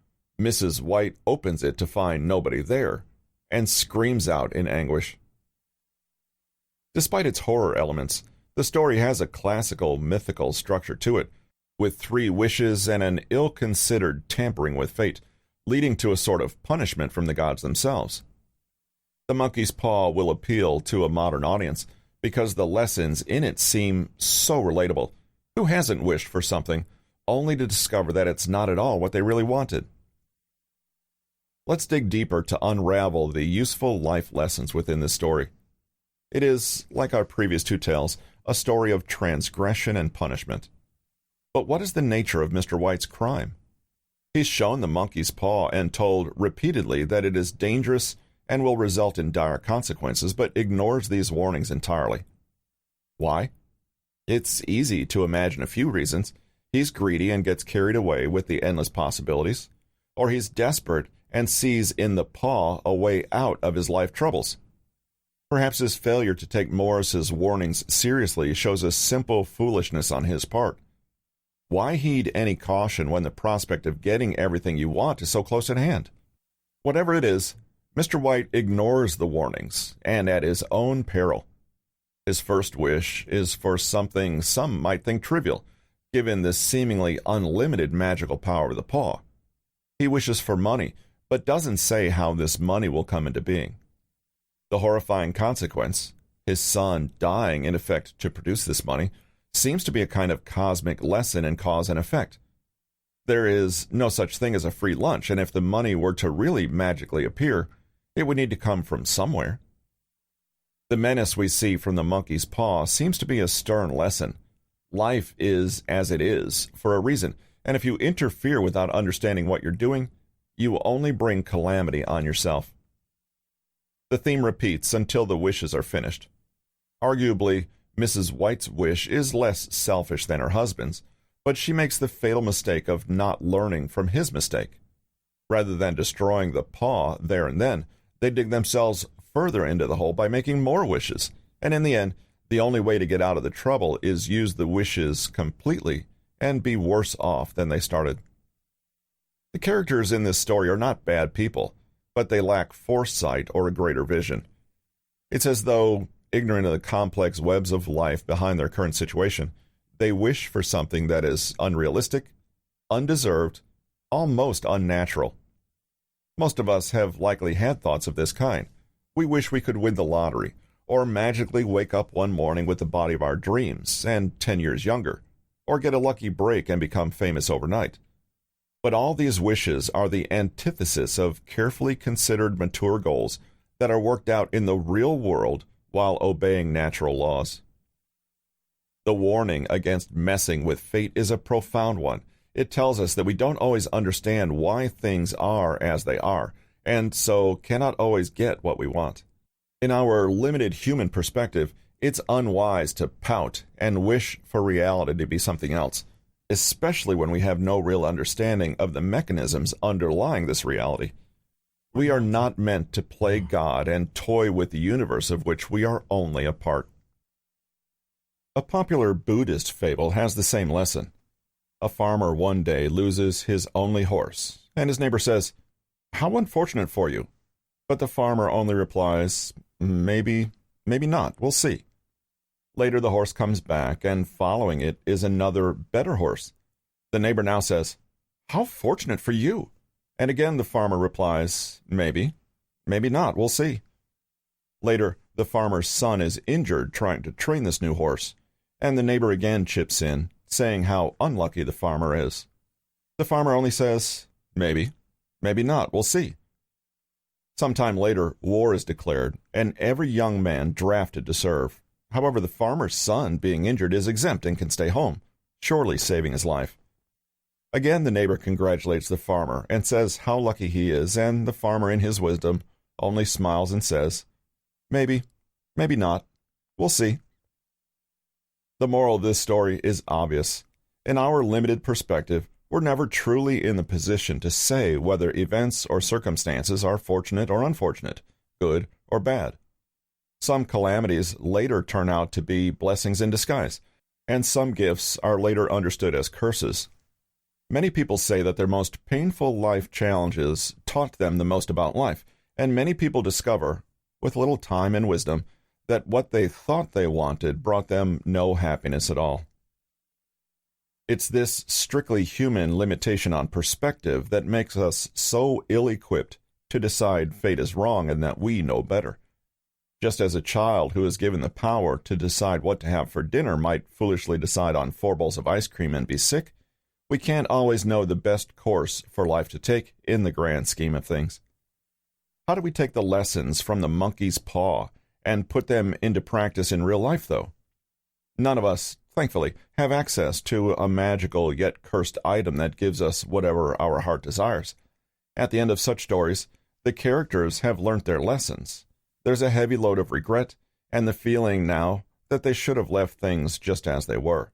Mrs. White opens it to find nobody there, and screams out in anguish. Despite its horror elements, The story has a classical mythical structure to it, with 3 wishes and an ill-considered tampering with fate, leading to a sort of punishment from the gods themselves. The Monkey's Paw will appeal to a modern audience because the lessons in it seem so relatable. Who hasn't wished for something, only to discover that it's not at all what they really wanted? Let's dig deeper to unravel the useful life lessons within this story. It is, like our previous 2 tales, a story of transgression and punishment. But what is the nature of Mr. White's crime? He's shown the monkey's paw and told repeatedly that it is dangerous and will result in dire consequences, but ignores these warnings entirely. Why? It's easy to imagine a few reasons. He's greedy and gets carried away with the endless possibilities, or he's desperate and sees in the paw a way out of his life troubles. Perhaps his failure to take Morris's warnings seriously shows a simple foolishness on his part. Why heed any caution when the prospect of getting everything you want is so close at hand? Whatever it is, Mr. White ignores the warnings, and at his own peril. His first wish is for something some might think trivial, given the seemingly unlimited magical power of the paw. He wishes for money, but doesn't say how this money will come into being. The horrifying consequence, his son dying in effect to produce this money, seems to be a kind of cosmic lesson in cause and effect. There is no such thing as a free lunch, and if the money were to really magically appear, it would need to come from somewhere. The menace we see from the monkey's paw seems to be a stern lesson. Life is as it is for a reason, and if you interfere without understanding what you're doing, you will only bring calamity on yourself. The theme repeats until the wishes are finished. Arguably, Mrs. White's wish is less selfish than her husband's, but she makes the fatal mistake of not learning from his mistake. Rather than destroying the paw there and then, they dig themselves further into the hole by making more wishes, and in the end, the only way to get out of the trouble is use the wishes completely and be worse off than they started. The characters in this story are not bad people, but they lack foresight or a greater vision. It's as though, ignorant of the complex webs of life behind their current situation, they wish for something that is unrealistic, undeserved, almost unnatural. Most of us have likely had thoughts of this kind. We wish we could win the lottery, or magically wake up one morning with the body of our dreams and 10 years younger, or get a lucky break and become famous overnight. But all these wishes are the antithesis of carefully considered mature goals that are worked out in the real world while obeying natural laws. The warning against messing with fate is a profound one. It tells us that we don't always understand why things are as they are, and so cannot always get what we want. In our limited human perspective, it's unwise to pout and wish for reality to be something else, especially when we have no real understanding of the mechanisms underlying this reality. We are not meant to play God and toy with the universe of which we are only a part. A popular Buddhist fable has the same lesson. A farmer one day loses his only horse, and his neighbor says, "How unfortunate for you." But the farmer only replies, maybe not, we'll see. Later the horse comes back, and following it is another, better horse. The neighbor now says, "How fortunate for you." And again the farmer replies, maybe not, we'll see. Later, the farmer's son is injured trying to train this new horse, and the neighbor again chips in, saying how unlucky the farmer is. The farmer only says, maybe not, we'll see. Sometime later, war is declared, and every young man drafted to serve. However, the farmer's son, being injured, is exempt and can stay home, surely saving his life. Again, the neighbor congratulates the farmer and says how lucky he is, and the farmer, in his wisdom, only smiles and says, maybe not, we'll see. The moral of this story is obvious. In our limited perspective, we're never truly in the position to say whether events or circumstances are fortunate or unfortunate, good or bad. Some calamities later turn out to be blessings in disguise, and some gifts are later understood as curses. Many people say that their most painful life challenges taught them the most about life, and many people discover, with little time and wisdom, that what they thought they wanted brought them no happiness at all. It's this strictly human limitation on perspective that makes us so ill-equipped to decide fate is wrong and that we know better. Just as a child who is given the power to decide what to have for dinner might foolishly decide on 4 bowls of ice cream and be sick, we can't always know the best course for life to take in the grand scheme of things. How do we take the lessons from the monkey's paw and put them into practice in real life, though? None of us, thankfully, have access to a magical yet cursed item that gives us whatever our heart desires. At the end of such stories, the characters have learnt their lessons. There's a heavy load of regret and the feeling now that they should have left things just as they were.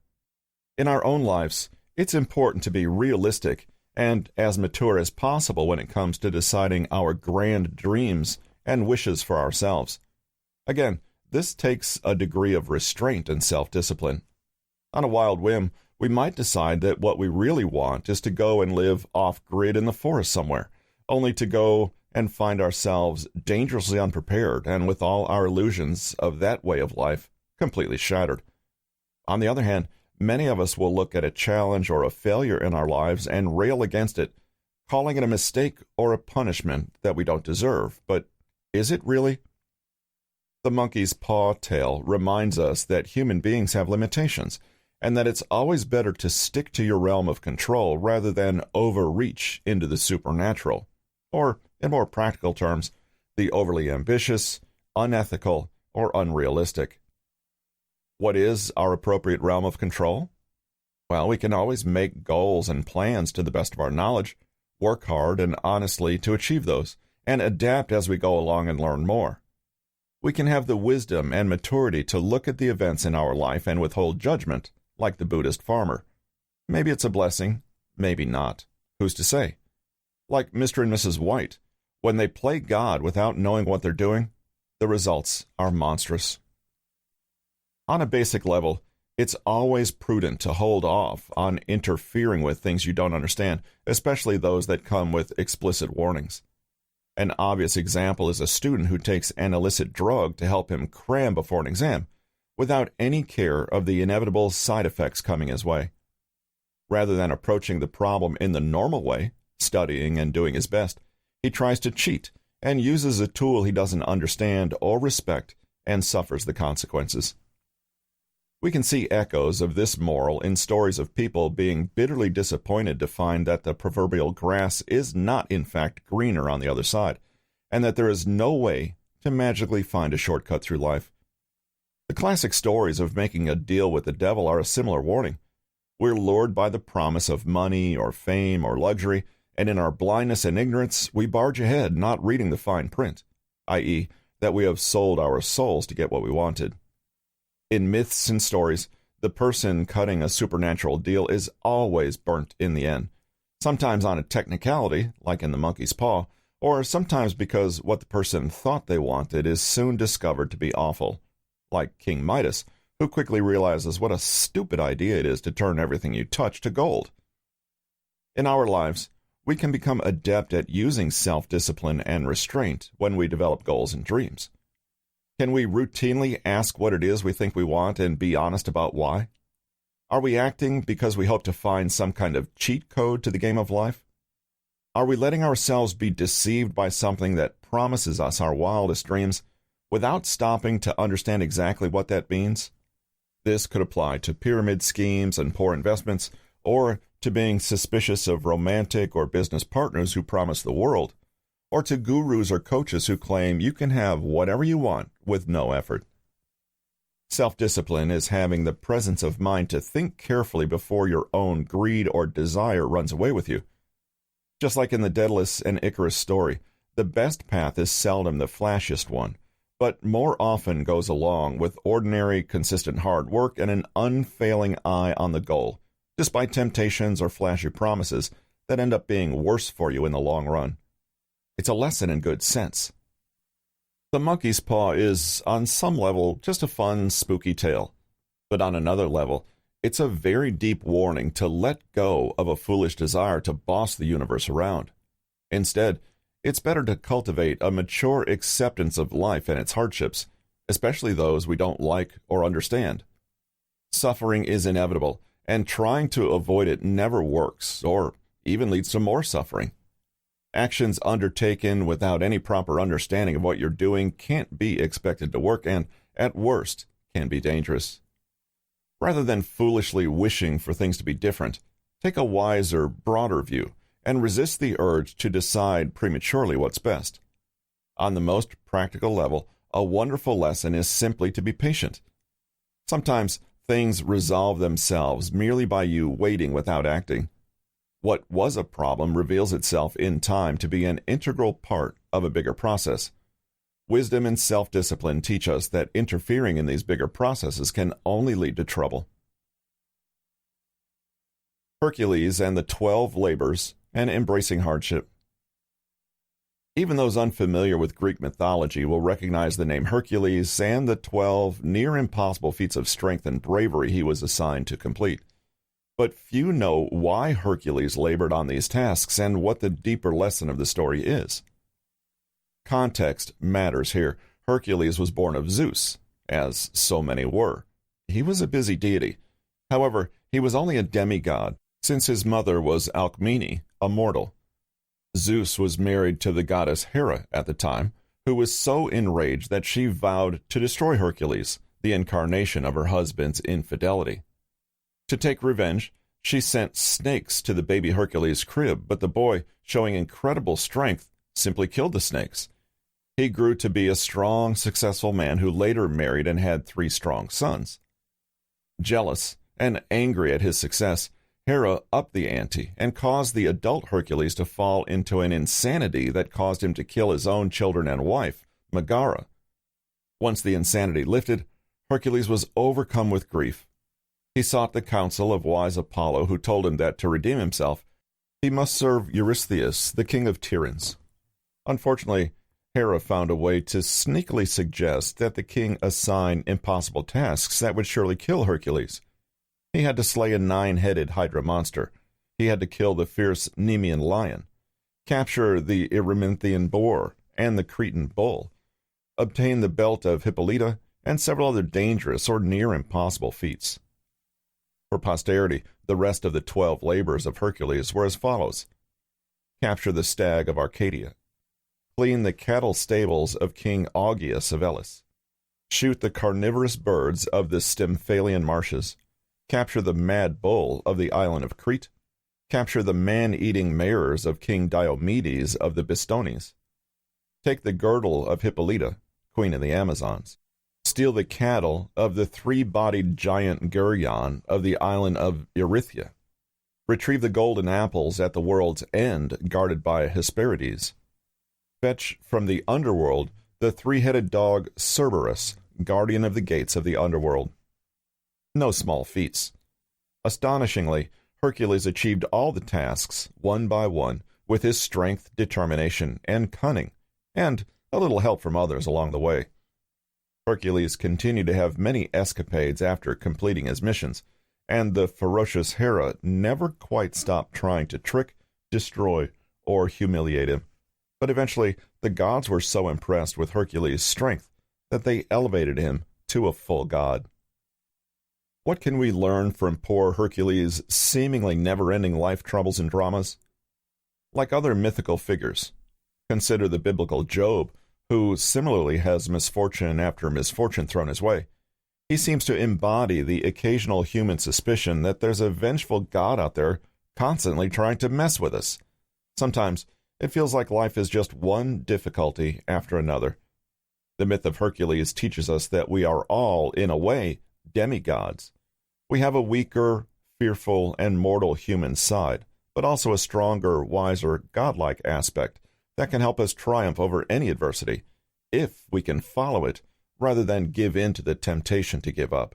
In our own lives, it's important to be realistic and as mature as possible when it comes to deciding our grand dreams and wishes for ourselves. Again, this takes a degree of restraint and self-discipline. On a wild whim, we might decide that what we really want is to go and live off-grid in the forest somewhere, only to go and find ourselves dangerously unprepared and with all our illusions of that way of life completely shattered. On the other hand, many of us will look at a challenge or a failure in our lives and rail against it, calling it a mistake or a punishment that we don't deserve. But is it really? The monkey's paw tale reminds us that human beings have limitations, and that it's always better to stick to your realm of control rather than overreach into the supernatural, or, in more practical terms, the overly ambitious, unethical, or unrealistic. What is our appropriate realm of control? Well, we can always make goals and plans to the best of our knowledge, work hard and honestly to achieve those, and adapt as we go along and learn more. We can have the wisdom and maturity to look at the events in our life and withhold judgment, like the Buddhist farmer. Maybe it's a blessing, maybe not. Who's to say? Like Mr. and Mrs. White, when they play God without knowing what they're doing, the results are monstrous. On a basic level, it's always prudent to hold off on interfering with things you don't understand, especially those that come with explicit warnings. An obvious example is a student who takes an illicit drug to help him cram before an exam, without any care of the inevitable side effects coming his way. Rather than approaching the problem in the normal way, studying and doing his best, he tries to cheat and uses a tool he doesn't understand or respect and suffers the consequences. We can see echoes of this moral in stories of people being bitterly disappointed to find that the proverbial grass is not in fact greener on the other side, and that there is no way to magically find a shortcut through life. The classic stories of making a deal with the devil are a similar warning. We're lured by the promise of money or fame or luxury, and in our blindness and ignorance, we barge ahead, not reading the fine print, i.e., that we have sold our souls to get what we wanted. In myths and stories, the person cutting a supernatural deal is always burnt in the end, sometimes on a technicality, like in the monkey's paw, or sometimes because what the person thought they wanted is soon discovered to be awful, like King Midas, who quickly realizes what a stupid idea it is to turn everything you touch to gold. In our lives, we can become adept at using self-discipline and restraint when we develop goals and dreams. Can we routinely ask what it is we think we want and be honest about why? Are we acting because we hope to find some kind of cheat code to the game of life? Are we letting ourselves be deceived by something that promises us our wildest dreams without stopping to understand exactly what that means? This could apply to pyramid schemes and poor investments, or to being suspicious of romantic or business partners who promise the world, or to gurus or coaches who claim you can have whatever you want with no effort. Self-discipline is having the presence of mind to think carefully before your own greed or desire runs away with you. Just like in the Daedalus and Icarus story, the best path is seldom the flashiest one, but more often goes along with ordinary, consistent hard work and an unfailing eye on the goal, despite temptations or flashy promises that end up being worse for you in the long run. It's a lesson in good sense. The monkey's paw is, on some level, just a fun, spooky tale. But on another level, it's a very deep warning to let go of a foolish desire to boss the universe around. Instead, it's better to cultivate a mature acceptance of life and its hardships, especially those we don't like or understand. Suffering is inevitable, and trying to avoid it never works, or even leads to more suffering. Actions undertaken without any proper understanding of what you're doing can't be expected to work, and, at worst, can be dangerous. Rather than foolishly wishing for things to be different, take a wiser, broader view, and resist the urge to decide prematurely what's best. On the most practical level, a wonderful lesson is simply to be patient. Sometimes things resolve themselves merely by you waiting without acting. What was a problem reveals itself in time to be an integral part of a bigger process. Wisdom and self-discipline teach us that interfering in these bigger processes can only lead to trouble. Hercules and the 12 labors and embracing hardship. Even those unfamiliar with Greek mythology will recognize the name Hercules and the 12 near-impossible feats of strength and bravery he was assigned to complete. But few know why Hercules labored on these tasks and what the deeper lesson of the story is. Context matters here. Hercules was born of Zeus, as so many were. He was a busy deity. However, he was only a demigod, since his mother was Alcmene, a mortal. Zeus was married to the goddess Hera at the time, who was so enraged that she vowed to destroy Hercules, the incarnation of her husband's infidelity. To take revenge, she sent snakes to the baby Hercules' crib, but the boy, showing incredible strength, simply killed the snakes. He grew to be a strong, successful man who later married and had 3 strong sons. Jealous and angry at his success, Hera upped the ante and caused the adult Hercules to fall into an insanity that caused him to kill his own children and wife, Megara. Once the insanity lifted, Hercules was overcome with grief. He sought the counsel of wise Apollo, who told him that to redeem himself, he must serve Eurystheus, the king of Tiryns. Unfortunately, Hera found a way to sneakily suggest that the king assign impossible tasks that would surely kill Hercules. He had to slay a 9-headed Hydra monster. He had to kill the fierce Nemean lion, capture the Erymanthian boar and the Cretan bull, obtain the belt of Hippolyta, and several other dangerous or near-impossible feats. For posterity, the rest of the 12 labors of Hercules were as follows. Capture the stag of Arcadia. Clean the cattle stables of King Augeas of Elis. Shoot the carnivorous birds of the Stymphalian marshes. Capture the mad bull of the island of Crete. Capture the man-eating mares of King Diomedes of the Bistones. Take the girdle of Hippolyta, queen of the Amazons. Steal the cattle of the 3-bodied giant Geryon of the island of Erythia. Retrieve the golden apples at the world's end guarded by Hesperides. Fetch from the underworld the 3-headed dog Cerberus, guardian of the gates of the underworld. No small feats. Astonishingly, Hercules achieved all the tasks, one by one, with his strength, determination, and cunning, and a little help from others along the way. Hercules continued to have many escapades after completing his missions, and the ferocious Hera never quite stopped trying to trick, destroy, or humiliate him. But eventually, the gods were so impressed with Hercules' strength that they elevated him to a full god. What can we learn from poor Hercules' seemingly never-ending life troubles and dramas? Like other mythical figures, consider the biblical Job, who similarly has misfortune after misfortune thrown his way. He seems to embody the occasional human suspicion that there's a vengeful God out there constantly trying to mess with us. Sometimes it feels like life is just one difficulty after another. The myth of Hercules teaches us that we are all, in a way, demigods. We have a weaker, fearful, and mortal human side, but also a stronger, wiser, godlike aspect that can help us triumph over any adversity, if we can follow it, rather than give in to the temptation to give up.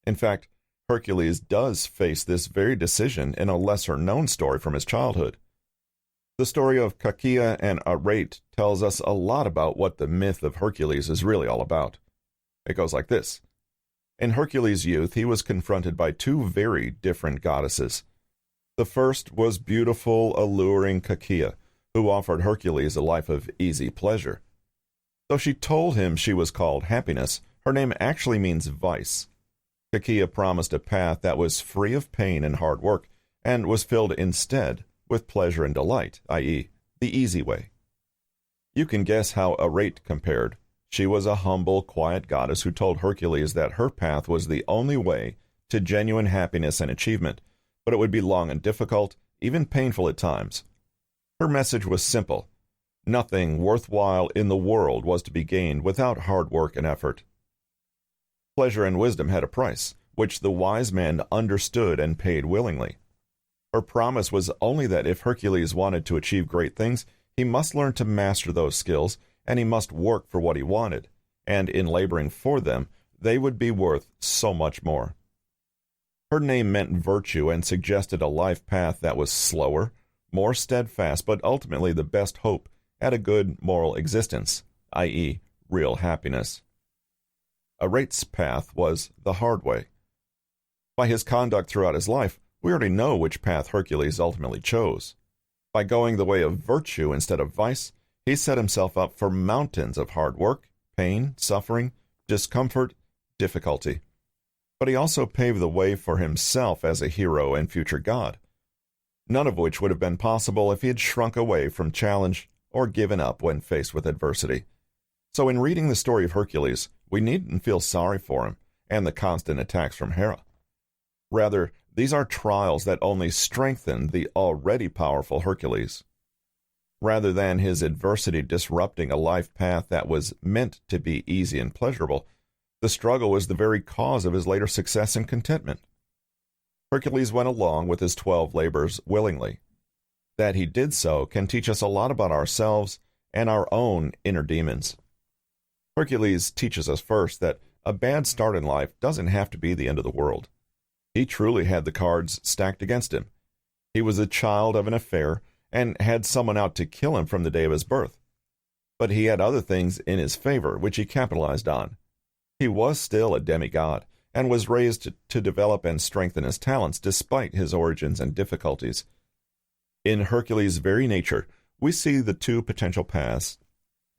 In fact, Hercules does face this very decision in a lesser-known story from his childhood. The story of Kakia and Arete tells us a lot about what the myth of Hercules is really all about. It goes like this. In Hercules' youth, he was confronted by 2 very different goddesses. The first was beautiful, alluring Kakia, who offered Hercules a life of easy pleasure. Though she told him she was called Happiness, her name actually means vice. Kakia promised a path that was free of pain and hard work, and was filled instead with pleasure and delight, i.e., the easy way. You can guess how Arete compared. She was a humble, quiet goddess who told Hercules that her path was the only way to genuine happiness and achievement, but it would be long and difficult, even painful at times. Her message was simple. Nothing worthwhile in the world was to be gained without hard work and effort. Pleasure and wisdom had a price, which the wise man understood and paid willingly. Her promise was only that if Hercules wanted to achieve great things, he must learn to master those skills, and he must work for what he wanted, and in laboring for them, they would be worth so much more. Her name meant virtue and suggested a life path that was slower, more steadfast, but ultimately the best hope at a good moral existence, i.e., real happiness. Arate's path was the hard way. By his conduct throughout his life, we already know which path Hercules ultimately chose. By going the way of virtue instead of vice, he set himself up for mountains of hard work, pain, suffering, discomfort, difficulty. But he also paved the way for himself as a hero and future god, none of which would have been possible if he had shrunk away from challenge or given up when faced with adversity. So in reading the story of Hercules, we needn't feel sorry for him and the constant attacks from Hera. Rather, these are trials that only strengthen the already powerful Hercules. Rather than his adversity disrupting a life path that was meant to be easy and pleasurable, the struggle was the very cause of his later success and contentment. Hercules went along with his 12 labors willingly. That he did so can teach us a lot about ourselves and our own inner demons. Hercules teaches us first that a bad start in life doesn't have to be the end of the world. He truly had the cards stacked against him. He was a child of an affair and had someone out to kill him from the day of his birth. But he had other things in his favor, which he capitalized on. He was still a demigod, and was raised to develop and strengthen his talents despite his origins and difficulties. In Hercules' very nature, we see the two potential paths,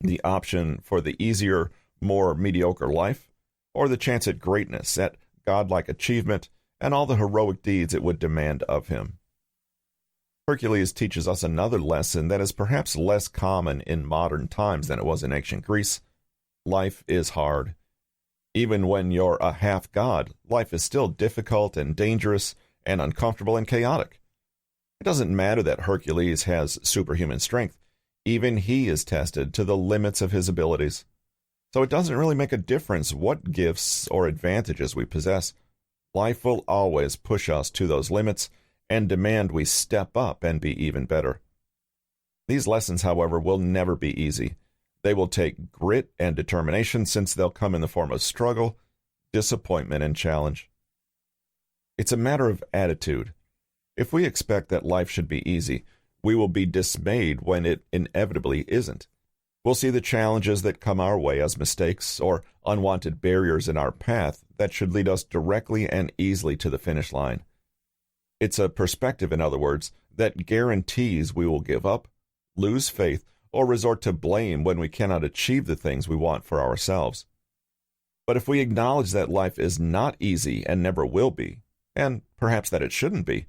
the option for the easier, more mediocre life, or the chance at greatness, at godlike achievement, and all the heroic deeds it would demand of him. Hercules teaches us another lesson that is perhaps less common in modern times than it was in ancient Greece. Life is hard. Even when you're a half-god, life is still difficult and dangerous and uncomfortable and chaotic. It doesn't matter that Hercules has superhuman strength. Even he is tested to the limits of his abilities. So it doesn't really make a difference what gifts or advantages we possess. Life will always push us to those limits and demand we step up and be even better. These lessons, however, will never be easy. They will take grit and determination, since they'll come in the form of struggle, disappointment, and challenge. It's a matter of attitude. If we expect that life should be easy, we will be dismayed when it inevitably isn't. We'll see the challenges that come our way as mistakes or unwanted barriers in our path that should lead us directly and easily to the finish line. It's a perspective, in other words, that guarantees we will give up, lose faith, or resort to blame when we cannot achieve the things we want for ourselves. But if we acknowledge that life is not easy and never will be, and perhaps that it shouldn't be,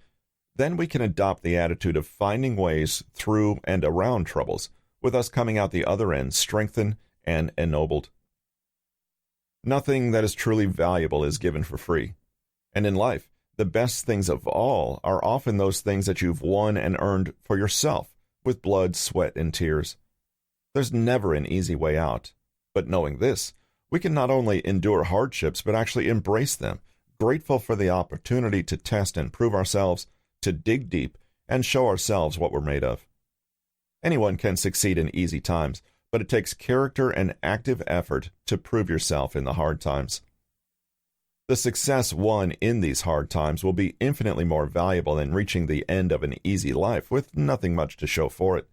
then we can adopt the attitude of finding ways through and around troubles, with us coming out the other end strengthened and ennobled. Nothing that is truly valuable is given for free. And in life, the best things of all are often those things that you've won and earned for yourself, with blood, sweat, and tears. There's never an easy way out. But knowing this, we can not only endure hardships, but actually embrace them, grateful for the opportunity to test and prove ourselves, to dig deep, and show ourselves what we're made of. Anyone can succeed in easy times, but it takes character and active effort to prove yourself in the hard times. The success won in these hard times will be infinitely more valuable than reaching the end of an easy life with nothing much to show for it.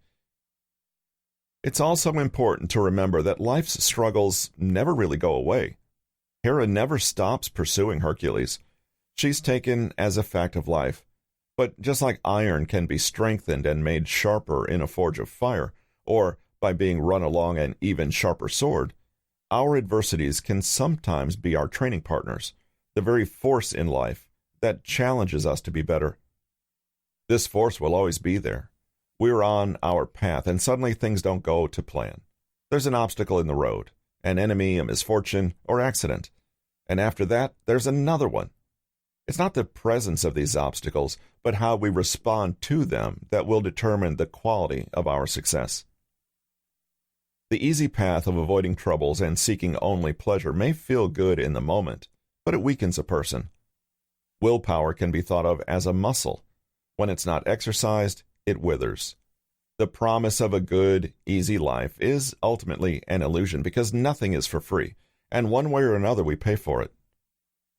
It's also important to remember that life's struggles never really go away. Hera never stops pursuing Hercules. She's taken as a fact of life. But just like iron can be strengthened and made sharper in a forge of fire, or by being run along an even sharper sword, our adversities can sometimes be our training partners, the very force in life that challenges us to be better. This force will always be there. We're on our path, and suddenly things don't go to plan. There's an obstacle in the road, an enemy, a misfortune, or accident. And after that, there's another one. It's not the presence of these obstacles, but how we respond to them that will determine the quality of our success. The easy path of avoiding troubles and seeking only pleasure may feel good in the moment, but it weakens a person. Willpower can be thought of as a muscle. When it's not exercised, it withers. The promise of a good, easy life is ultimately an illusion because nothing is for free, and one way or another we pay for it.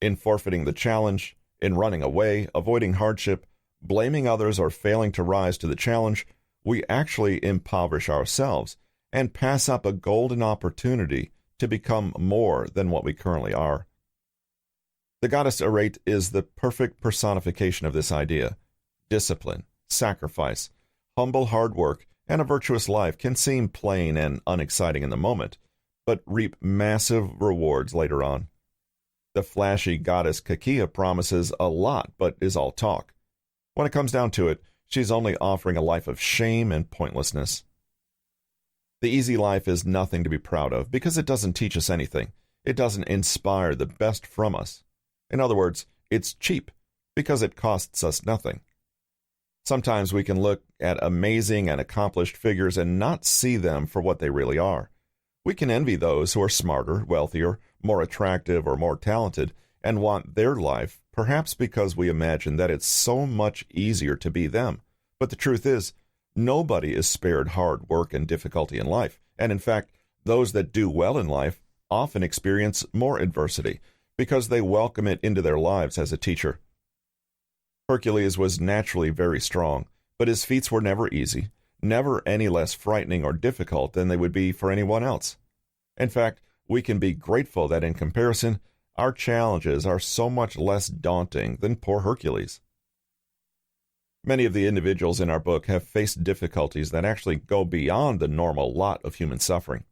In forfeiting the challenge, in running away, avoiding hardship, blaming others, or failing to rise to the challenge, we actually impoverish ourselves and pass up a golden opportunity to become more than what we currently are. The goddess Arete is the perfect personification of this idea. Discipline, sacrifice, humble hard work, and a virtuous life can seem plain and unexciting in the moment, but reap massive rewards later on. The flashy goddess Kakia promises a lot, but is all talk. When it comes down to it, she's only offering a life of shame and pointlessness. The easy life is nothing to be proud of because it doesn't teach us anything. It doesn't inspire the best from us. In other words, it's cheap because it costs us nothing. Sometimes we can look at amazing and accomplished figures and not see them for what they really are. We can envy those who are smarter, wealthier, more attractive, or more talented, and want their life, perhaps because we imagine that it's so much easier to be them. But the truth is, nobody is spared hard work and difficulty in life, and in fact, those that do well in life often experience more adversity because they welcome it into their lives as a teacher. Hercules was naturally very strong, but his feats were never easy, never any less frightening or difficult than they would be for anyone else. In fact, we can be grateful that in comparison, our challenges are so much less daunting than poor Hercules. Many of the individuals in our book have faced difficulties that actually go beyond the normal lot of human suffering.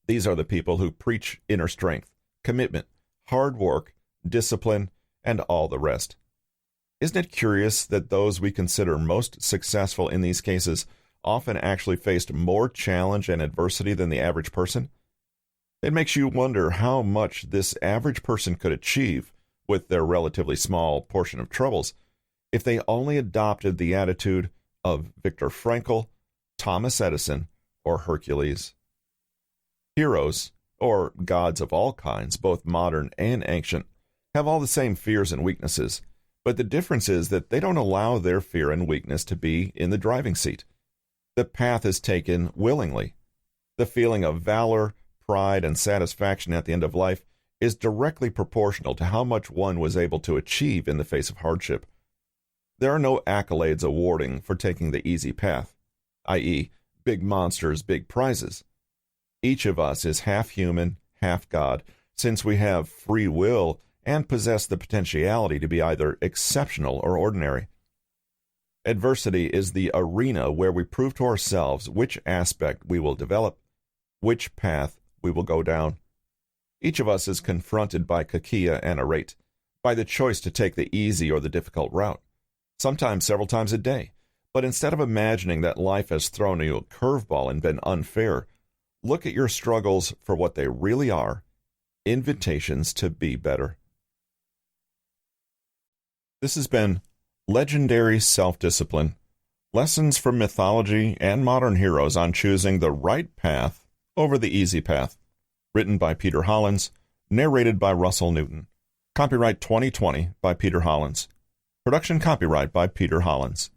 These are the people who preach inner strength, commitment, hard work, discipline, and all the rest. Isn't it curious that those we consider most successful in these cases often actually faced more challenge and adversity than the average person? It makes you wonder how much this average person could achieve with their relatively small portion of troubles if they only adopted the attitude of Viktor Frankl, Thomas Edison, or Hercules. Heroes, or gods of all kinds, both modern and ancient, have all the same fears and weaknesses, but the difference is that they don't allow their fear and weakness to be in the driving seat. The path is taken willingly. The feeling of valor, pride, and satisfaction at the end of life is directly proportional to how much one was able to achieve in the face of hardship. There are no accolades awarding for taking the easy path, i.e., big monsters, big prizes. Each of us is half human, half God, since we have free will and possess the potentiality to be either exceptional or ordinary. Adversity is the arena where we prove to ourselves which aspect we will develop, which path we will go down. Each of us is confronted by Kakia and Arete, by the choice to take the easy or the difficult route, sometimes several times a day. But instead of imagining that life has thrown you a curveball and been unfair, look at your struggles for what they really are, invitations to be better. This has been Legendary Self-Discipline, Lessons from Mythology and Modern Heroes on Choosing the Right Path over the Easy Path. Written by Peter Hollins, narrated by Russell Newton. Copyright 2020 by Peter Hollins. Production copyright by Peter Hollins.